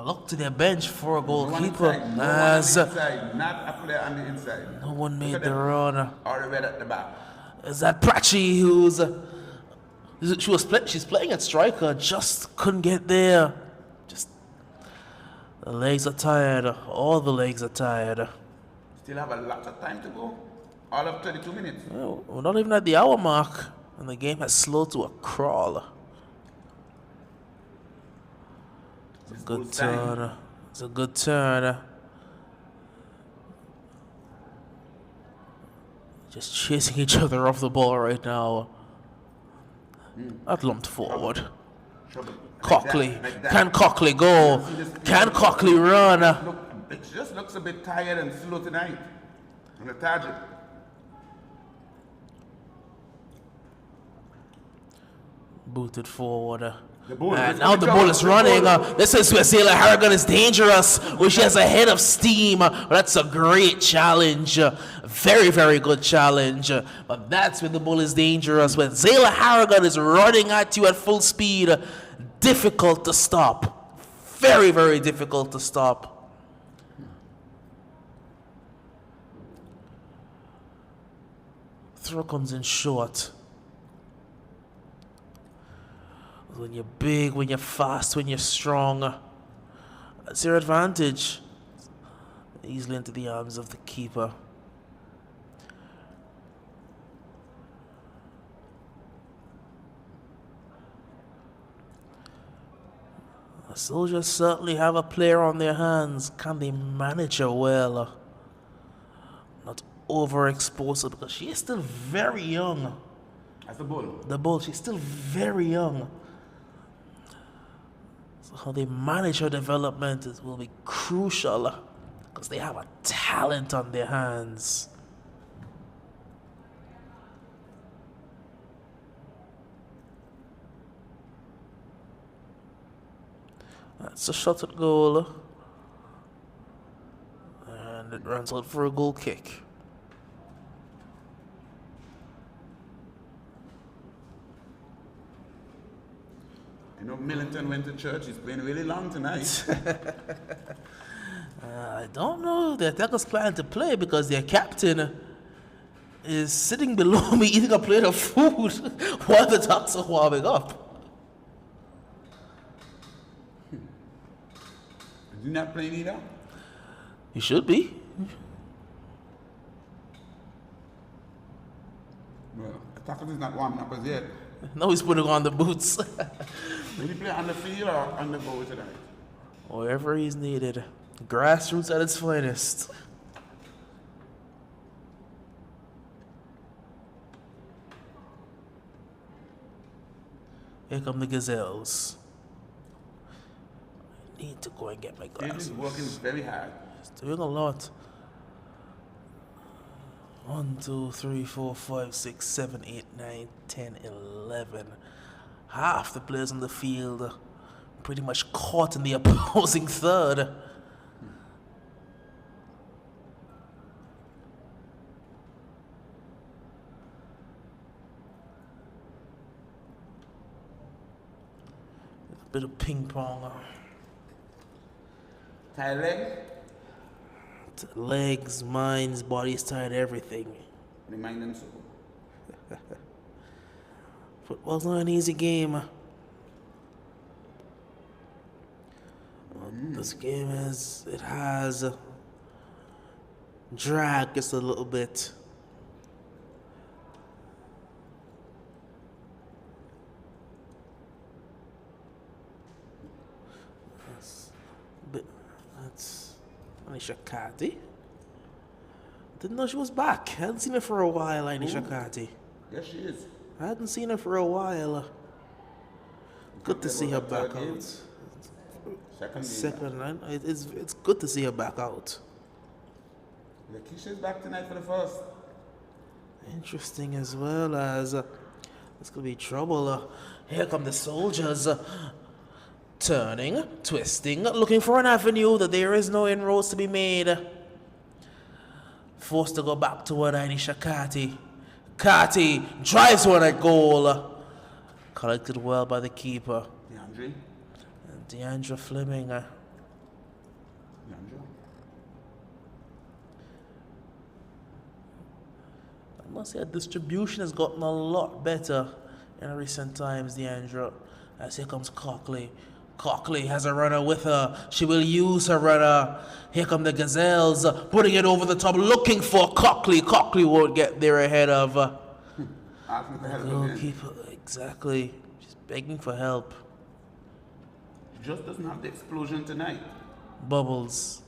look to their bench for a goalkeeper, as not a player on the inside. no one made the run. Or red at the back. Is that Prachi she's playing at striker, just couldn't get there. Just the legs are tired. All the legs are tired. Still have a lot of time to go. All of 32 minutes. Well, we're not even at the hour mark, and the game has slowed to a crawl. It's a good turn. It's a good turn. Just chasing each other off the ball right now. That lumped forward. Coakley. Can Coakley go? Can Coakley run? It just looks a bit tired and slow tonight. On the target. Booted forward. And now the ball is running. This is where Zayla Harrigan is dangerous, where she has a head of steam. That's a great challenge. Very, very good challenge. But that's when the ball is dangerous. When Zayla Harrigan is running at you at full speed, difficult to stop. Very, very difficult to stop. Throw comes in short. When you're big, when you're fast, when you're strong, that's your advantage. Easily into the arms of the keeper. The Soldiers certainly have a player on their hands. Can they manage her well? Not overexpose her because she is still very young. That's the bull. The bull, she's still very young. So how they manage her development will be crucial because they have a talent on their hands. That's a shot at goal. And it runs out for a goal kick. You know, Millington went to church. He's playing really long tonight. I don't know. The attackers plan to play because their captain is sitting below me eating a plate of food while the Ducks are warming up. Is he not playing either? He should be. Well, attackers is not warming up as yet. Now he's putting on the boots. Will he play on the field or on the goal tonight? Wherever he's needed. Grassroots at its finest. Here come the Gazelles. I need to go and get my glasses. He's working very hard. He's doing a lot. 1, 2, 3, 4, 5, 6, 7, 8, 9, 10, 11. Half the players on the field pretty much caught in the opposing third. A bit of ping pong. Tie leg? Legs, minds, bodies, tired, everything. Remind them so. Football's not an easy game. This game has drag just a little bit. That's Anisha Kati. Didn't know she was back. Hadn't seen her for a while, Anisha Kati. Yes, she is. I hadn't seen her for a while. Good to see her back out. Second line. It's good to see her back out. Lakeisha's back tonight for the first. Interesting as well as this could be trouble. Here come the soldiers. Turning, twisting, looking for an avenue that there is no inroads to be made. Forced to go back toward Anisha Kati. Kati drives one at goal. Collected well by the keeper. DeAndre? Deandra Fleming. DeAndre? I must say, distribution has gotten a lot better in recent times, Deandra. As here comes Cockley. Cockley has a runner with her. She will use her runner. Here come the Gazelles, putting it over the top, looking for Cockley. Cockley won't get there ahead of the goalkeeper. Exactly. She's begging for help. Just doesn't have the explosion tonight. Bubbles.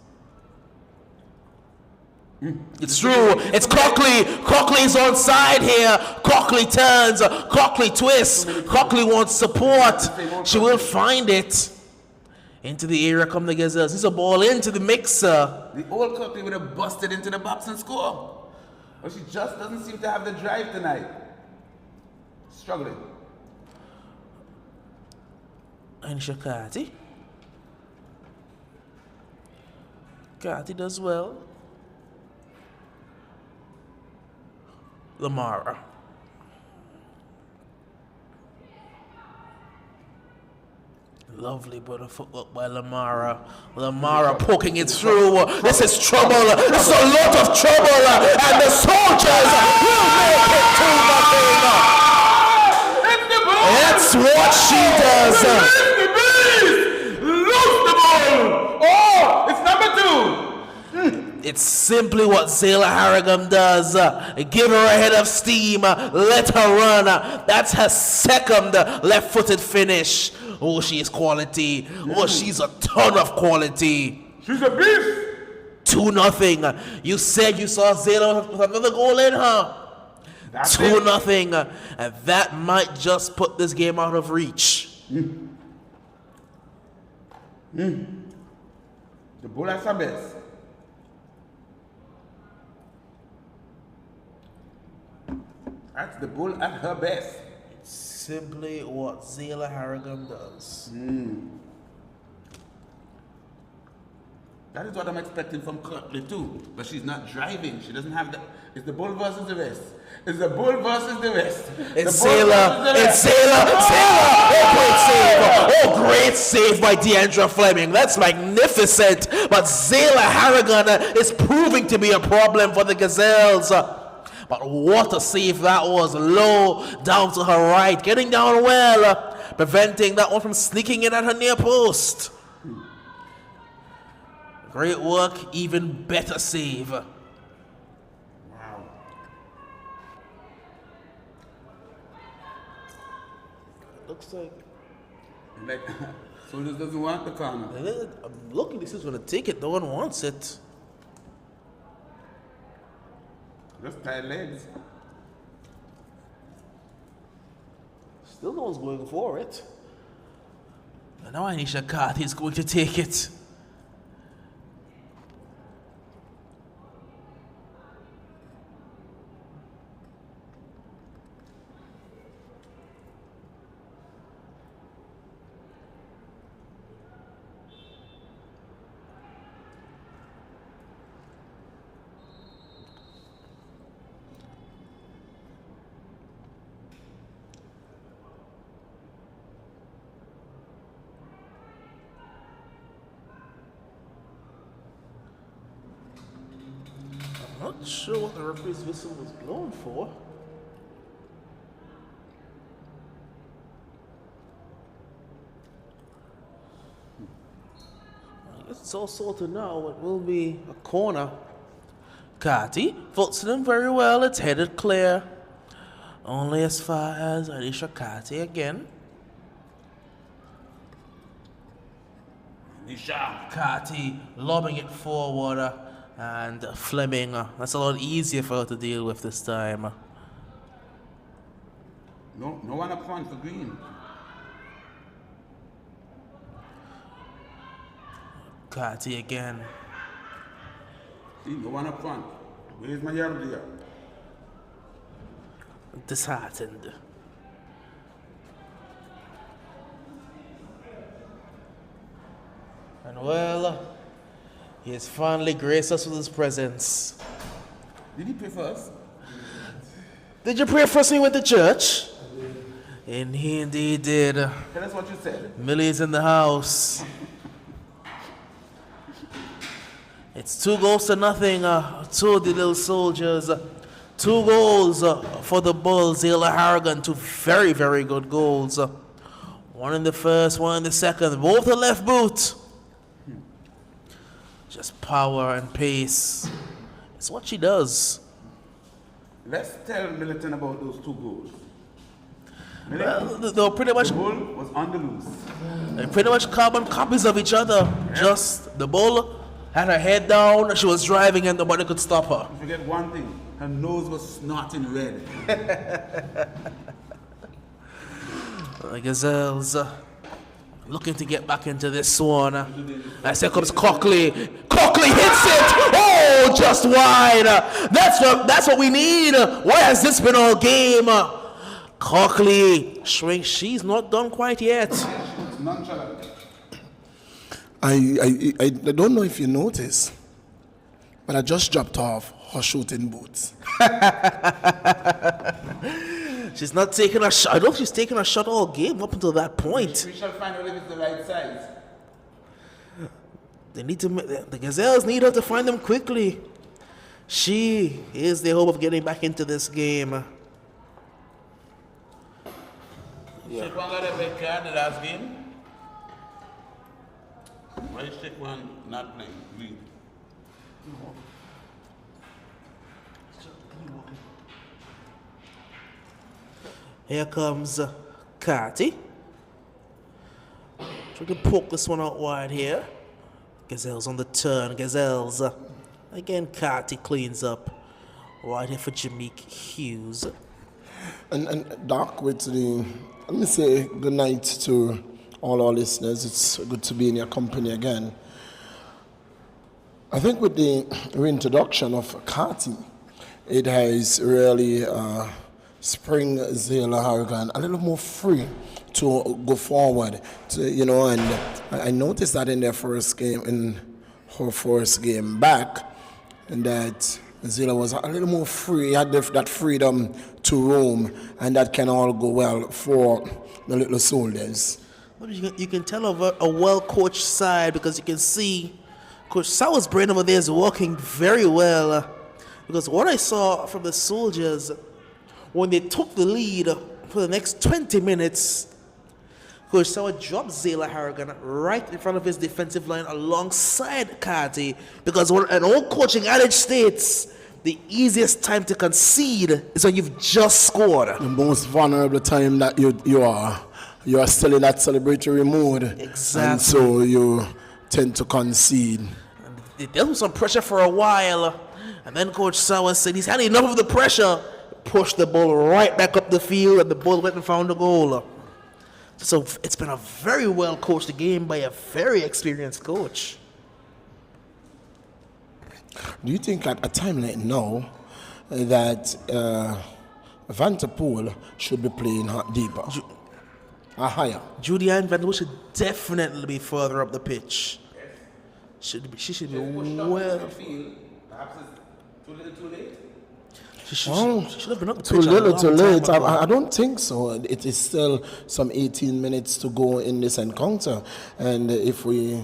It's true. It's Cockley. Cockley's on side here. Cockley turns. Cockley twists. Cockley wants support. She will find it. Into the area come the Gazelles. It's a ball into the mixer. The old Cockley would have busted into the box and score. But she just doesn't seem to have the drive tonight. Struggling. Anisha Kati. Kati does well. Lamara. Lovely bit of footwork by Lamara. Lamara poking it through. This is trouble. This is a lot of trouble. And the soldiers will make it 2-0. That's what she does. Lose the ball. Oh, it's number 2. It's simply what Zayla Harrigan does. Give her a head of steam. Let her run. That's her second left-footed finish. Oh, she is quality. Oh, she's a ton of quality. She's a beast. 2-0. You said you saw Zayla with another goal in her. That's 2-0. And that might just put this game out of reach. The bull at her best. That's the bull at her best. Simply what Zayla Harrigan does. That is what I'm expecting from Kirkley too. But she's not driving. She doesn't have the. It's the bull versus the rest. It's the bull versus the rest. It's Zayla. It's Zayla. Oh, great save by Deandra Fleming. That's magnificent. But Zayla Harrigan is proving to be a problem for the Gazelles. But what a save that was. Low, down to her right. Getting down well. Preventing that one from sneaking in at her near post. Great work. Even better save. Wow. Looks like... Like, Soldiers doesn't want the corner. I'm looking, this is going to take it. No one wants it. Just tight legs. Still no one's going for it. And now Anisha Carthy is going to take it. Not sure what the referee's whistle was blown for. I guess it's all sorted now. It will be a corner. Carty foots them very well. It's headed clear. Only as far as Anisha Carty again. Nisha. Carty lobbing it forward. And Fleming, that's a lot easier for her to deal with this time. No one up front for Green. Carty again. See, no one up front. Where's my yard there? Disheartened. And well, he has finally graced us with his presence. Did he pray for us? Did you pray for us when you went to church? And he indeed did. Tell us what you said. Millie's in the house. It's 2-0 to the little soldiers. 2 goals for the Bulls. Zayla Harrigan, 2 very, very good goals. One in the first, one in the second. Both the left boot. Just power and pace. It's what she does. Let's tell Militant about those 2 goals. Well, they were pretty much... The bull was on the loose. They're pretty much carbon copies of each other. Yeah. Just the bull had her head down, she was driving and nobody could stop her. You forget one thing, her nose was snorting red. The Gazelles looking to get back into this one. As here comes Cockley. Cockley hits it! Oh, just wide! That's what we need! Why has this been all game? Cockley showing she's not done quite yet. I don't know if you noticed, but I just dropped off her shooting boots. She's not taking a shot. I don't think she's taking a shot all game up until that point. We shall find out if it's the right size. They need to. The Gazelles need her to find them quickly. She is the hope of getting back into this game. Yeah. She got a red card the last game. Why is Shaquan not playing? Green. Here comes Carty. Trying to poke this one out wide here. Gazelles on the turn. Gazelles Again, Carty cleans up. Right here for Jameek Hughes. And Doc, with the, let me say good night to all our listeners. It's good to be in your company again. I think with the reintroduction of Carty, it has really spring Zayla Harrigan a little more free to go forward. And I noticed that in her first game back, and that Zayla was a little more free, had that freedom to roam, and that can all go well for the little soldiers. Well, you can tell a well-coached side because you can see Coach Sauer's brain over there is working very well. Because what I saw from the soldiers, when they took the lead for the next 20 minutes, Coach Sauer dropped Zayla Harrigan right in front of his defensive line alongside Carty. Because an old coaching adage states, the easiest time to concede is when you've just scored. The most vulnerable time that you are still in that celebratory mood. Exactly. And so you tend to concede. They dealt with some pressure for a while, and then Coach Sauer said he's had enough of the pressure, pushed the ball right back up the field, and the ball went and found the goal. So it's been a very well coached game by a very experienced coach. Do you think at a time like now that Vanderpool should be playing deeper? Higher? Julianne Vanderpool should definitely be further up the pitch. She should be well. Perhaps it's too little, too late. She should have been up the Too pitch a little, long too time late. ago. I don't think so. It is still some 18 minutes to go in this encounter. And if we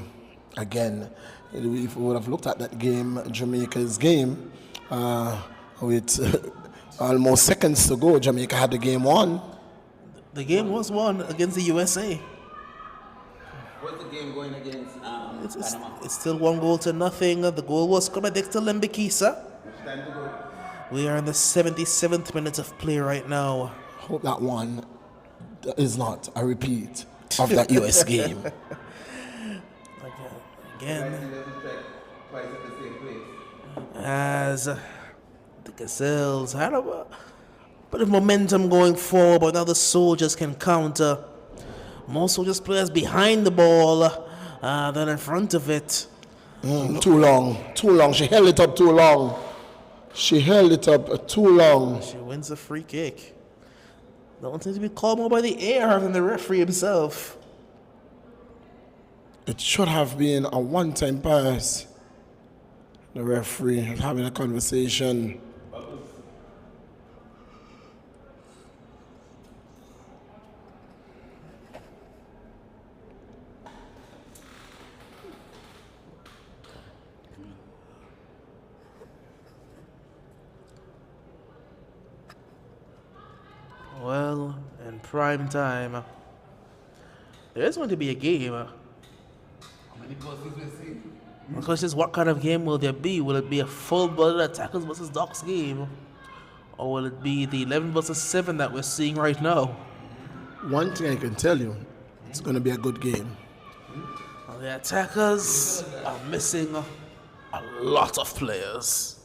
would have looked at that game, Jamaica's game, with almost seconds to go, Jamaica had the game won. The game was won against the USA. What's the game going against Panama? It's still 1-0. The goal was scored by Dexter Lembikisa. Which time to go? We are in the 77th minute of play right now. Hope that one is not a repeat of that US game. Again, He doesn't strike twice at the same place. as the Gazelles had a bit of momentum going forward, but now the soldiers can counter. More soldiers players behind the ball than in front of it. Too long. She held it up too long. She wins a free kick. Don't seem to be called more by the air than the referee himself. It should have been a one-time pass. The referee having a conversation. Well, in prime time, there is going to be a game. How many buses we see? The question is, what kind of game will there be? Will it be a full-blooded attackers versus Docs game? Or will it be the 11 versus 7 that we're seeing right now? One thing I can tell you, it's going to be a good game. The attackers are missing a lot of players.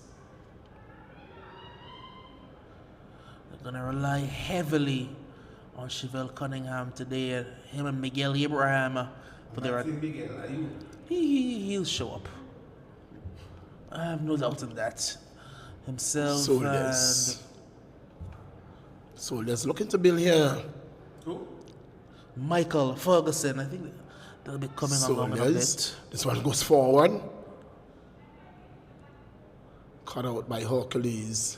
They're going to rely heavily on Chevelle Cunningham today. Him and Miguel Abraham. But they're Miguel, are you? he'll show up. I have no doubt in that. Himself Soldiers looking to build here. Who? and Michael Ferguson. I think they'll be coming along in a bit. This one goes forward. Cut out by Hercules.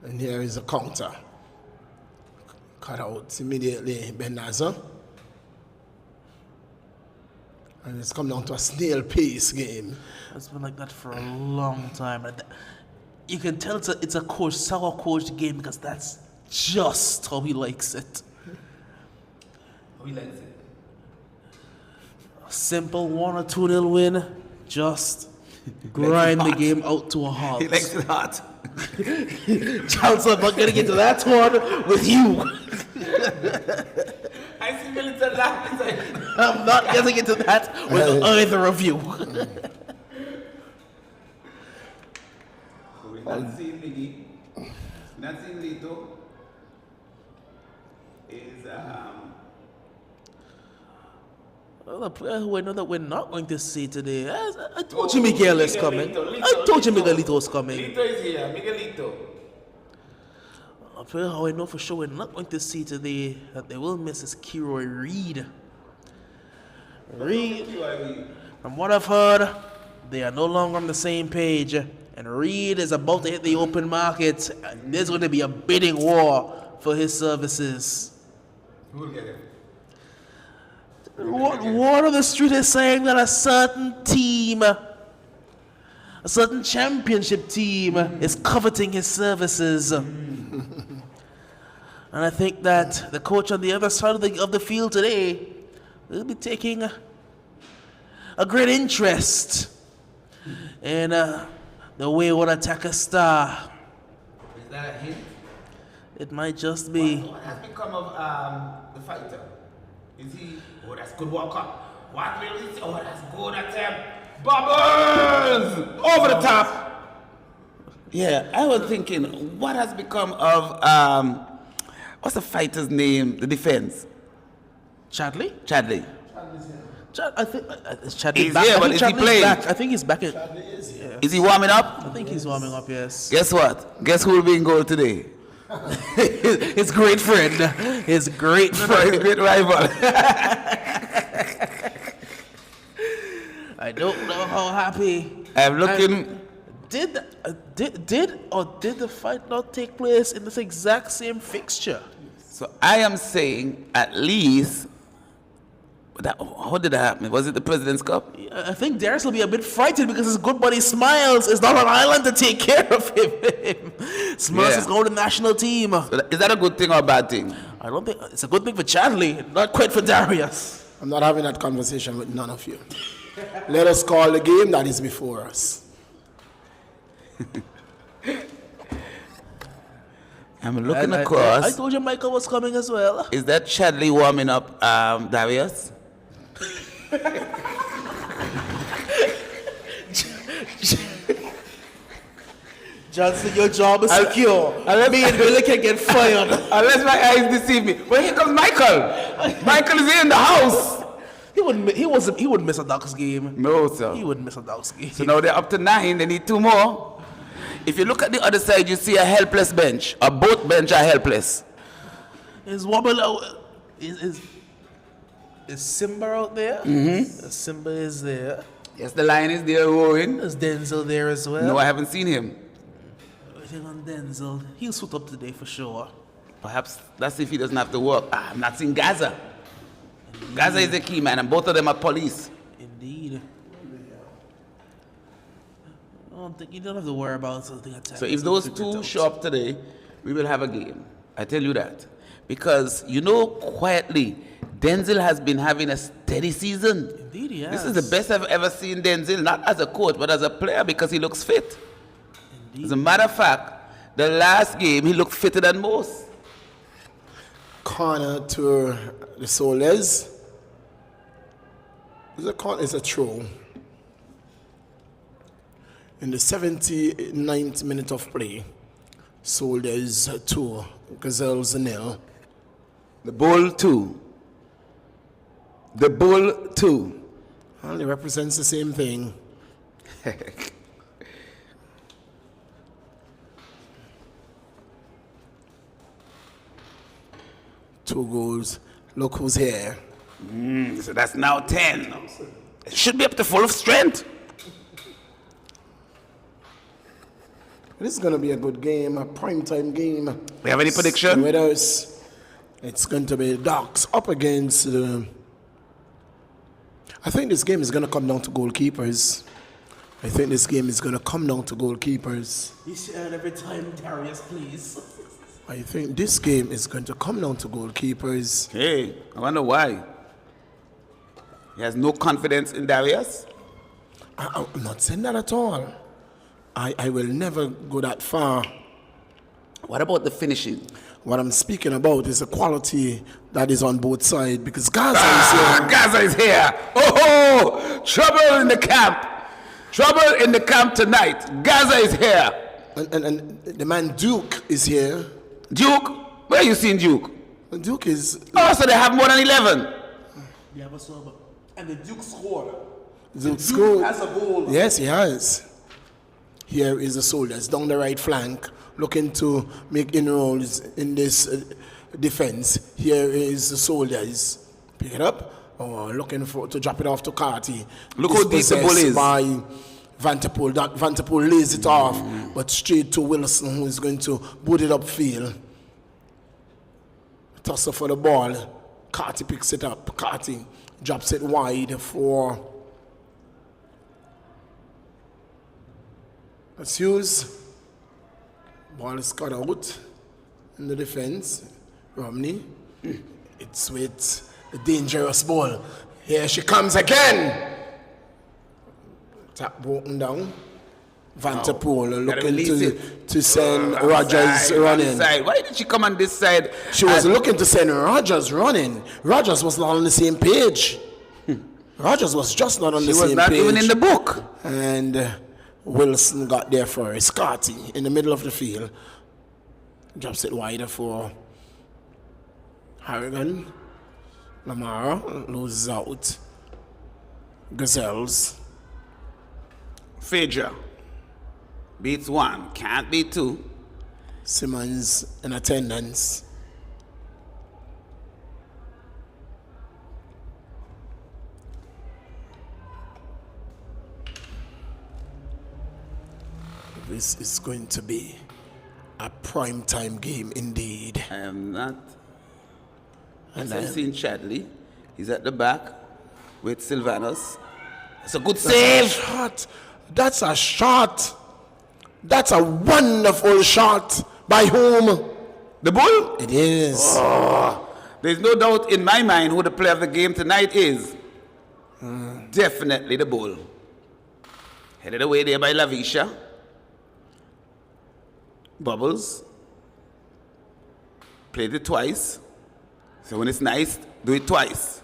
And here is a counter. Cut out immediately Ben Nazar. And it's come down to a snail pace game. It's been like that for a long time. And you can tell it's a coach, sour coached game because that's just how he likes it. Who likes it? A simple 1 or 2-0 win, just grind the game out to a halt. He likes it hot. Chance of not getting into that one with you. I see Military it's a lot. I'm not getting into that with either of you. We're not seeing Miggy. We're not seeing Lito. Is Well, the player who I know that we're not going to see today. I told you Miguel is coming. I told you Miguelito is coming. Lito is here, Miguelito. A player who I know for sure we're not going to see today that they will miss is Kiroy Reed. From what I've heard, they are no longer on the same page. And Reed is about to hit the open market. And there's going to be a bidding war for his services. Who will get him? Word on the street is saying that a certain team, a certain championship team, is coveting his services. And I think that the coach on the other side of the field today will be taking a great interest in the wayward attacker star. Is that a hint? It might just be. What has become of the fighter? Is he? Oh, that's good walker. What will he? Oh, that's good attempt. Bubbles over the top. Yeah, I was thinking, what has become of what's the fighter's name? The defense. Chadley? Chadley. I think is Chadley He's back? here, I but think is he Chadley's playing? back. I think he's back. Is he warming up? I think he's warming up. Yes. Guess what? Guess who will be in goal today? His great friend. His great friend. His great rival. I don't know how happy. I'm looking. Did the fight not take place in this exact same fixture? So I am saying at least. How did that happen? Was it the President's Cup? I think Darius will be a bit frightened because his good buddy Smiles is not on island to take care of him. Smiles is going to the national team. So is that a good thing or a bad thing? I don't think it's a good thing for Chadley, not quite for Darius. I'm not having that conversation with none of you. Let us call the game that is before us. I'm looking across. I told you Michael was coming as well. Is that Chadley warming up Darius? Johnson, your job is secure. Me and Billy can get fired. Unless my eyes deceive me. But here comes Michael. Michael is here in the house. He wouldn't miss a Ducks game. No, sir. He wouldn't miss a Ducks game. So now they're up to 9. They need 2 more. If you look at the other side, you see a helpless bench. Or both bench are helpless. Is Wobble out? Is Simba out there? Mm-hmm. Simba is there. Yes, the line is there roaring. Is Denzel there as well? No, I haven't seen him. Waiting on Denzel. He'll suit up today for sure. Perhaps that's if he doesn't have to work. I'm not seeing Gaza. Indeed. Gaza is the key man, and both of them are police. Indeed. I don't think you don't have to worry about something. So if those two show up today, we will have a game. I tell you that. Because, you know, quietly, Denzel has been having a steady season. Indeed, he has. This is the best I've ever seen Denzel, not as a coach, but as a player, because he looks fit. Indeed. As a matter of fact, the last game, he looked fitter than most. Corner to the Soles. It's a throw. In the 79th minute of play, Soles 2, Gazelles 0. The Bull 2. The Bull 2. Only represents the same thing. 2 goals. Look who's here. So that's now 10. It should be up to full of strength. This is going to be a good game, a primetime game. We have any prediction? With us, it's going to be Ducks up against the... I think this game is going to come down to goalkeepers. You said every time, Darius, please. I think this game is going to come down to goalkeepers. Hey, I wonder why. He has no confidence in Darius? I'm not saying that at all. I will never go that far What about the finishing? What I'm speaking about is the quality that is on both sides because Gaza is here. Gaza is here. Oh, trouble in the camp. Trouble in the camp tonight. Gaza is here. And the man Duke is here. Duke? Where you seen Duke? And Duke is... Oh, so they have more than 11. You have a sub. And the Duke scored. Duke scored. Has a goal. Yes, he has. Here is the soldiers down the right flank looking to make inroads in this defense. Here is the soldiers. Pick it up. Looking to drop it off to Carty. Look how deep the ball is. By Vanterpool. Vanterpool lays it off, but straight to Wilson, who is going to boot it upfield. Tosser for the ball. Carty picks it up. Carty drops it wide for... Let's use. Ball is cut out in the defense. Romney. It's with a dangerous ball. Here she comes again. Tap broken down. Vanterpool looking to send Rogers running. Why did she come on this side? She was looking to send Rogers running. Rogers was not on the same page. Rogers was just not on the same page. She was not even in the book. And Wilson got there for it. Scotty in the middle of the field. Drops it wider for Harrigan. Lamara loses out. Gazelles. Phaedra beats 1, can't beat 2. Simmons in attendance. This is going to be a prime time game indeed. I am not. And I've seen Chadley. He's at the back with Sylvanus. It's a good save. That's a shot. That's a wonderful shot. By whom? The Bull? It is. Oh, there's no doubt in my mind who the player of the game tonight is. Definitely the Bull. Headed away there by Lavisha. Bubbles. Played it twice. So when it's nice, do it twice.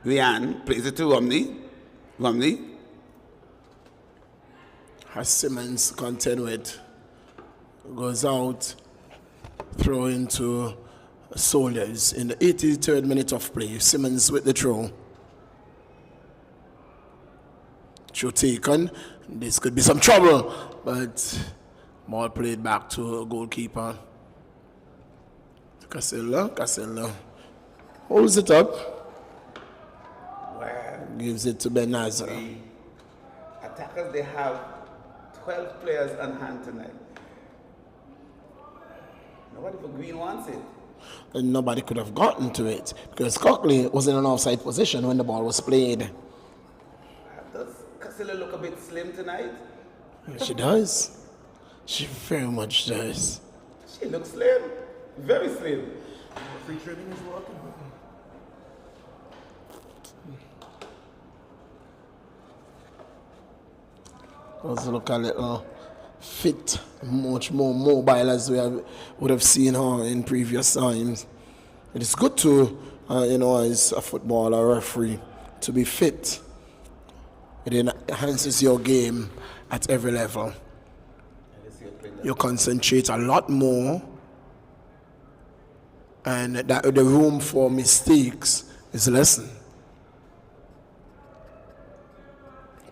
Leanne plays it to Romney. Romney. Has Simmons contend with. Goes out. Throw into Soldiers in the 83rd minute of play. Simmons with the throw. Throw taken. This could be some trouble, but ball played back to a goalkeeper. Casella holds it up. Well, gives it to Ben Nazar. Attackers, they have 12 players on hand tonight. Nobody for Green wants it. And nobody could have gotten to it because Cockley was in an offside position when the ball was played. Does Casilla look a bit slim tonight? She does. She very much does. She looks slim. Very slim. Free training is working. Also look a little fit, much more mobile as would have seen her in previous times. It is good to, as a footballer referee, to be fit. It enhances your game at every level. You concentrate a lot more, and that the room for mistakes is lessened.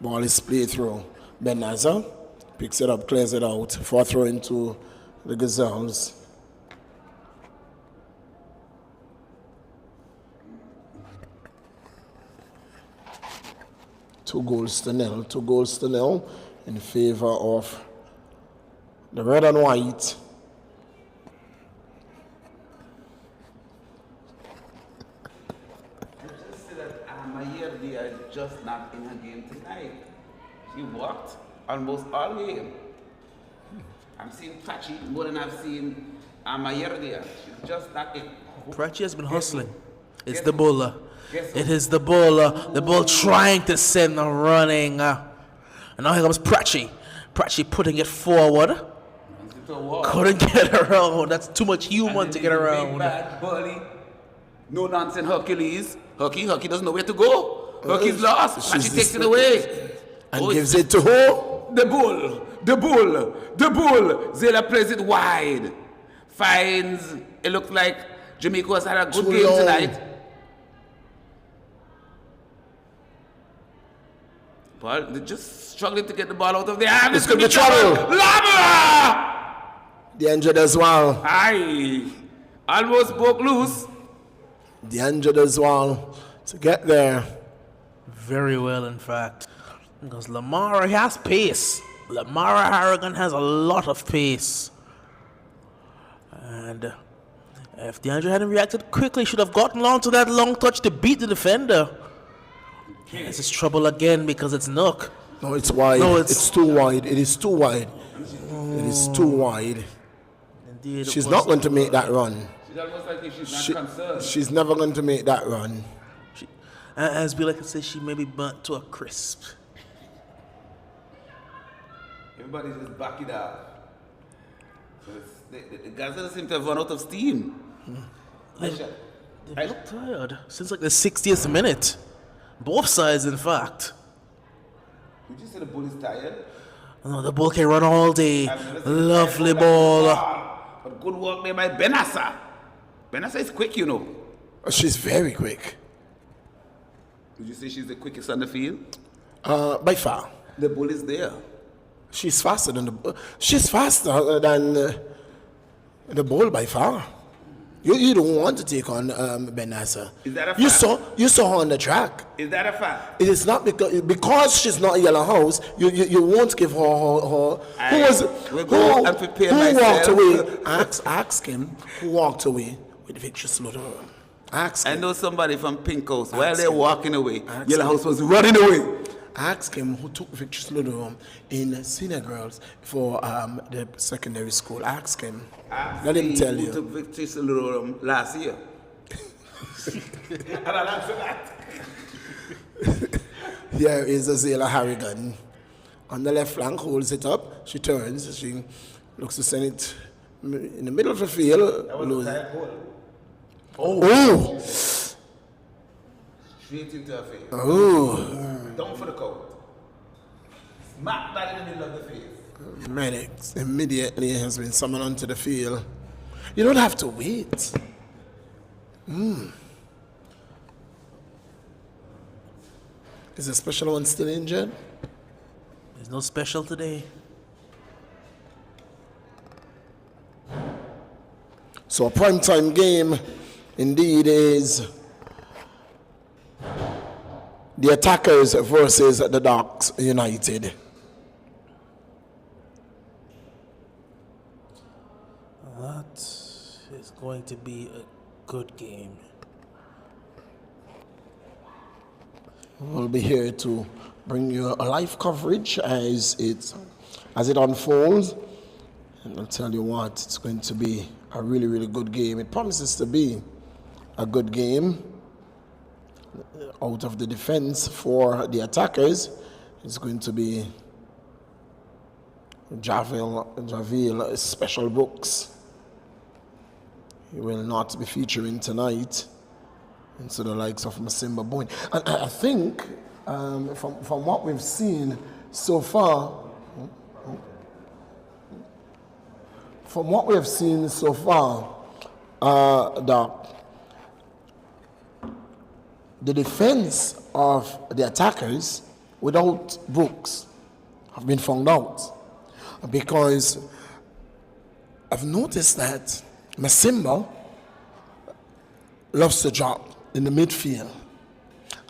Ball is played through. Ben Nazar picks it up, clears it out for a throw into the Gazelles. Two goals to nil in favor of the red and white. I just say that Mayerdia is just not in her game tonight. She walked almost all game. I'm seeing Pachi more than I've seen Mayerdia. She's just not in. Prachi has been hustling. It's the bowler. It is the bowler. The ball trying to send the running. And now here comes Prachi. Prachi putting it forward. To walk. Couldn't get around. That's too much human to get Big, around. bad, burly, no nonsense Hercules. Herky doesn't know where to go. Herky's lost, and she takes it away. And gives it to who? The bull. Zela plays it wide. Finds, it looks like Jamaica has had a good Too game long. tonight. But they're just struggling to get the ball out of their hand. It's gonna be trouble. Lama! The injured as well. Aye. Almost broke loose. The injured as well. To get there. Very well, in fact. Because Lamar has pace. Lamar Harrigan has a lot of pace. And if DeAndre hadn't reacted quickly, should have gotten on to that long touch to beat the defender. This is trouble again because it's Nook. No, it's wide. No, it's too wide. It is too wide. It is too wide. Indeed, She's not going to make that run. She's almost like if she's not concerned. She's never going to make that run. As we like to say, she may be burnt to a crisp. Everybody's just back it up. So the Gazelles seem to have run out of steam. They've looked tired since like the 60th minute. Both sides, in fact. Did you say the bull is tired? No, the ball can run all day. I've never seen Lovely a tired ball. But good work there by Benassa. Benassa is quick, you know. She's very quick. Did you say she's the quickest on the field? By far. The bull is there. She's faster than the ball by far. You don't want to take on Benassa. Is that a fact? You saw her on the track. Is that a fact? It is not because she's not Yellow House. You won't give her. We'll go and prepare who walked myself. away? Ask him who walked away with Victor Slaughter. Ask I him. know somebody from Pink House. While they're him. walking away, Ask Yellow him. House was running away. Ask him who took Victor Slaughter in senior girls for the secondary school. Ask him. Let him tell Who you. took Victory Salorum last year? And I'll answer that. Here is Azela Harrigan. On the left flank, holds it up. She turns. She looks to send it in the middle of the field. Oh! Straight into her face. Oh! Down for the coat. Smack that in the middle of the face. Medics immediately has been summoned onto the field. You don't have to wait. Is the special one still injured? There's no special today. So a primetime game indeed is the Attackers versus the Docks United. That is going to be a good game. We'll be here to bring you a live coverage as it unfolds. And I'll tell you what, it's going to be a really, really good game. It promises to be a good game. Out of the defense for the Attackers, it's going to be Javel Special Books. He will not be featuring tonight. And so the likes of Masimba Boyne. And I think from what we've seen so far, the defense of the Attackers without Brooks have been found out. Because I've noticed that Masimba loves to drop in the midfield.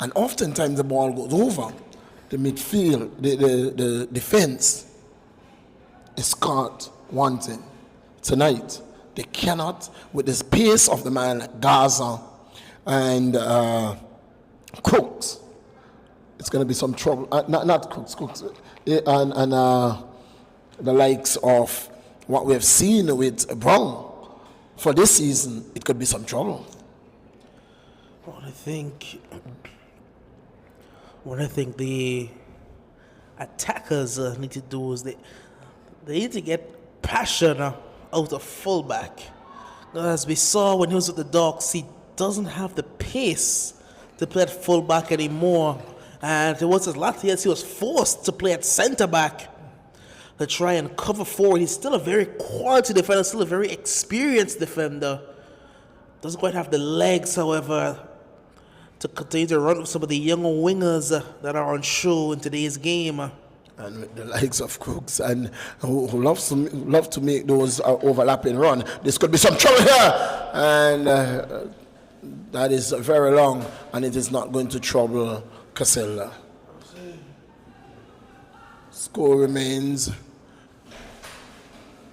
And oftentimes the ball goes over the midfield, the defense is caught wanting. Tonight, they cannot, with the pace of the man like Gaza and Crooks, it's going to be some trouble. Not Crooks, and the likes of what we have seen with Brown. For this season, it could be some trouble. What I think the Attackers need to do is they need to get passion out of fullback. As we saw when he was with the Dogs, he doesn't have the pace to play at fullback anymore. And it was his last year he was forced to play at centre back to try and cover forward. He's still a very quality defender, still a very experienced defender. Doesn't quite have the legs, however, to continue to run with some of the younger wingers that are on show in today's game. And with the likes of Crooks and who love to make those overlapping run. This could be some trouble here. And that is very long, and it is not going to trouble Casella. Score remains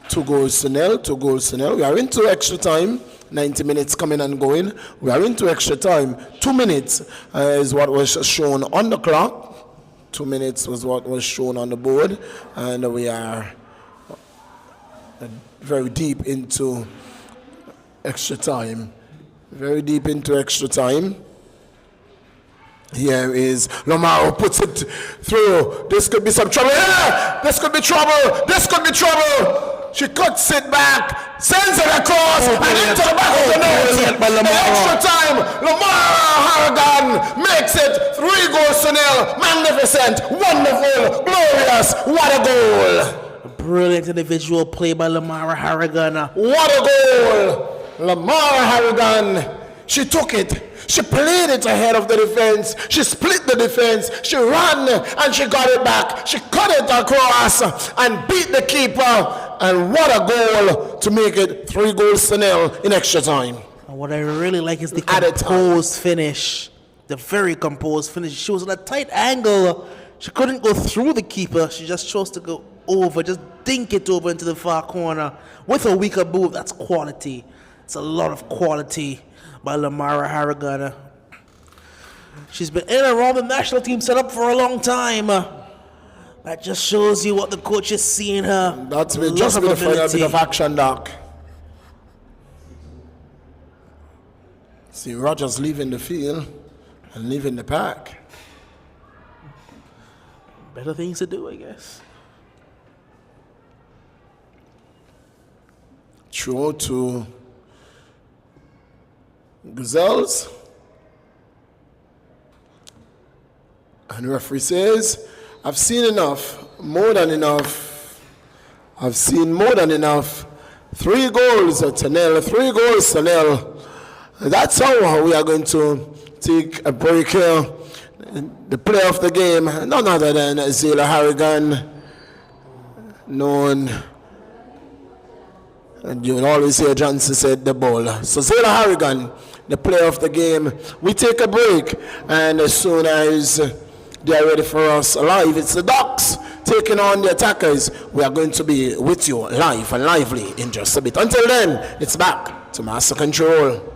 2-0. We are into extra time. 90 minutes coming and going. We are into extra time. 2 minutes is what was shown on the clock. 2 minutes was what was shown on the board. And we are very deep into extra time. Very deep into extra time. Here is Lamar who puts it through. This could be some trouble. Yeah! This could be trouble. She cuts it back, sends it across, and into the back of the net. The extra time, Lamar Harrigan makes it 3-0. Magnificent, wonderful, glorious. What a goal. A brilliant individual play by Lamar Harrigan. What a goal. Lamar Harrigan, she took it. She played it ahead of the defense. She split the defense. She ran and she got it back. She cut it across and beat the keeper. And what a goal to make it 3-0 in extra time. And what I really like is the composed finish. The very composed finish. She was at a tight angle. She couldn't go through the keeper. She just chose to go over, just dink it over into the far corner with a weaker move. That's quality. It's a lot of quality by Lamar Harrigan. She's been in and around the national team setup for a long time. That just shows you what the coach is seeing her. That's just with a bit of action, Doc. See Rogers leaving the field and leaving the pack. Better things to do, I guess. Throw to Gazelles. And the referee says, I've seen enough, more than enough. I've seen more than enough. 3-0 to nil. That's how we are going to take a break here. The player of the game, none other than Zayla Harrigan, known, and you will always hear Johnson said the bowler. So Zayla Harrigan, the player of the game. We take a break, and as soon as they are ready for us live, it's the Ducks taking on the Attackers. We are going to be with you live and lively in just a bit. Until then, it's back to Master Control.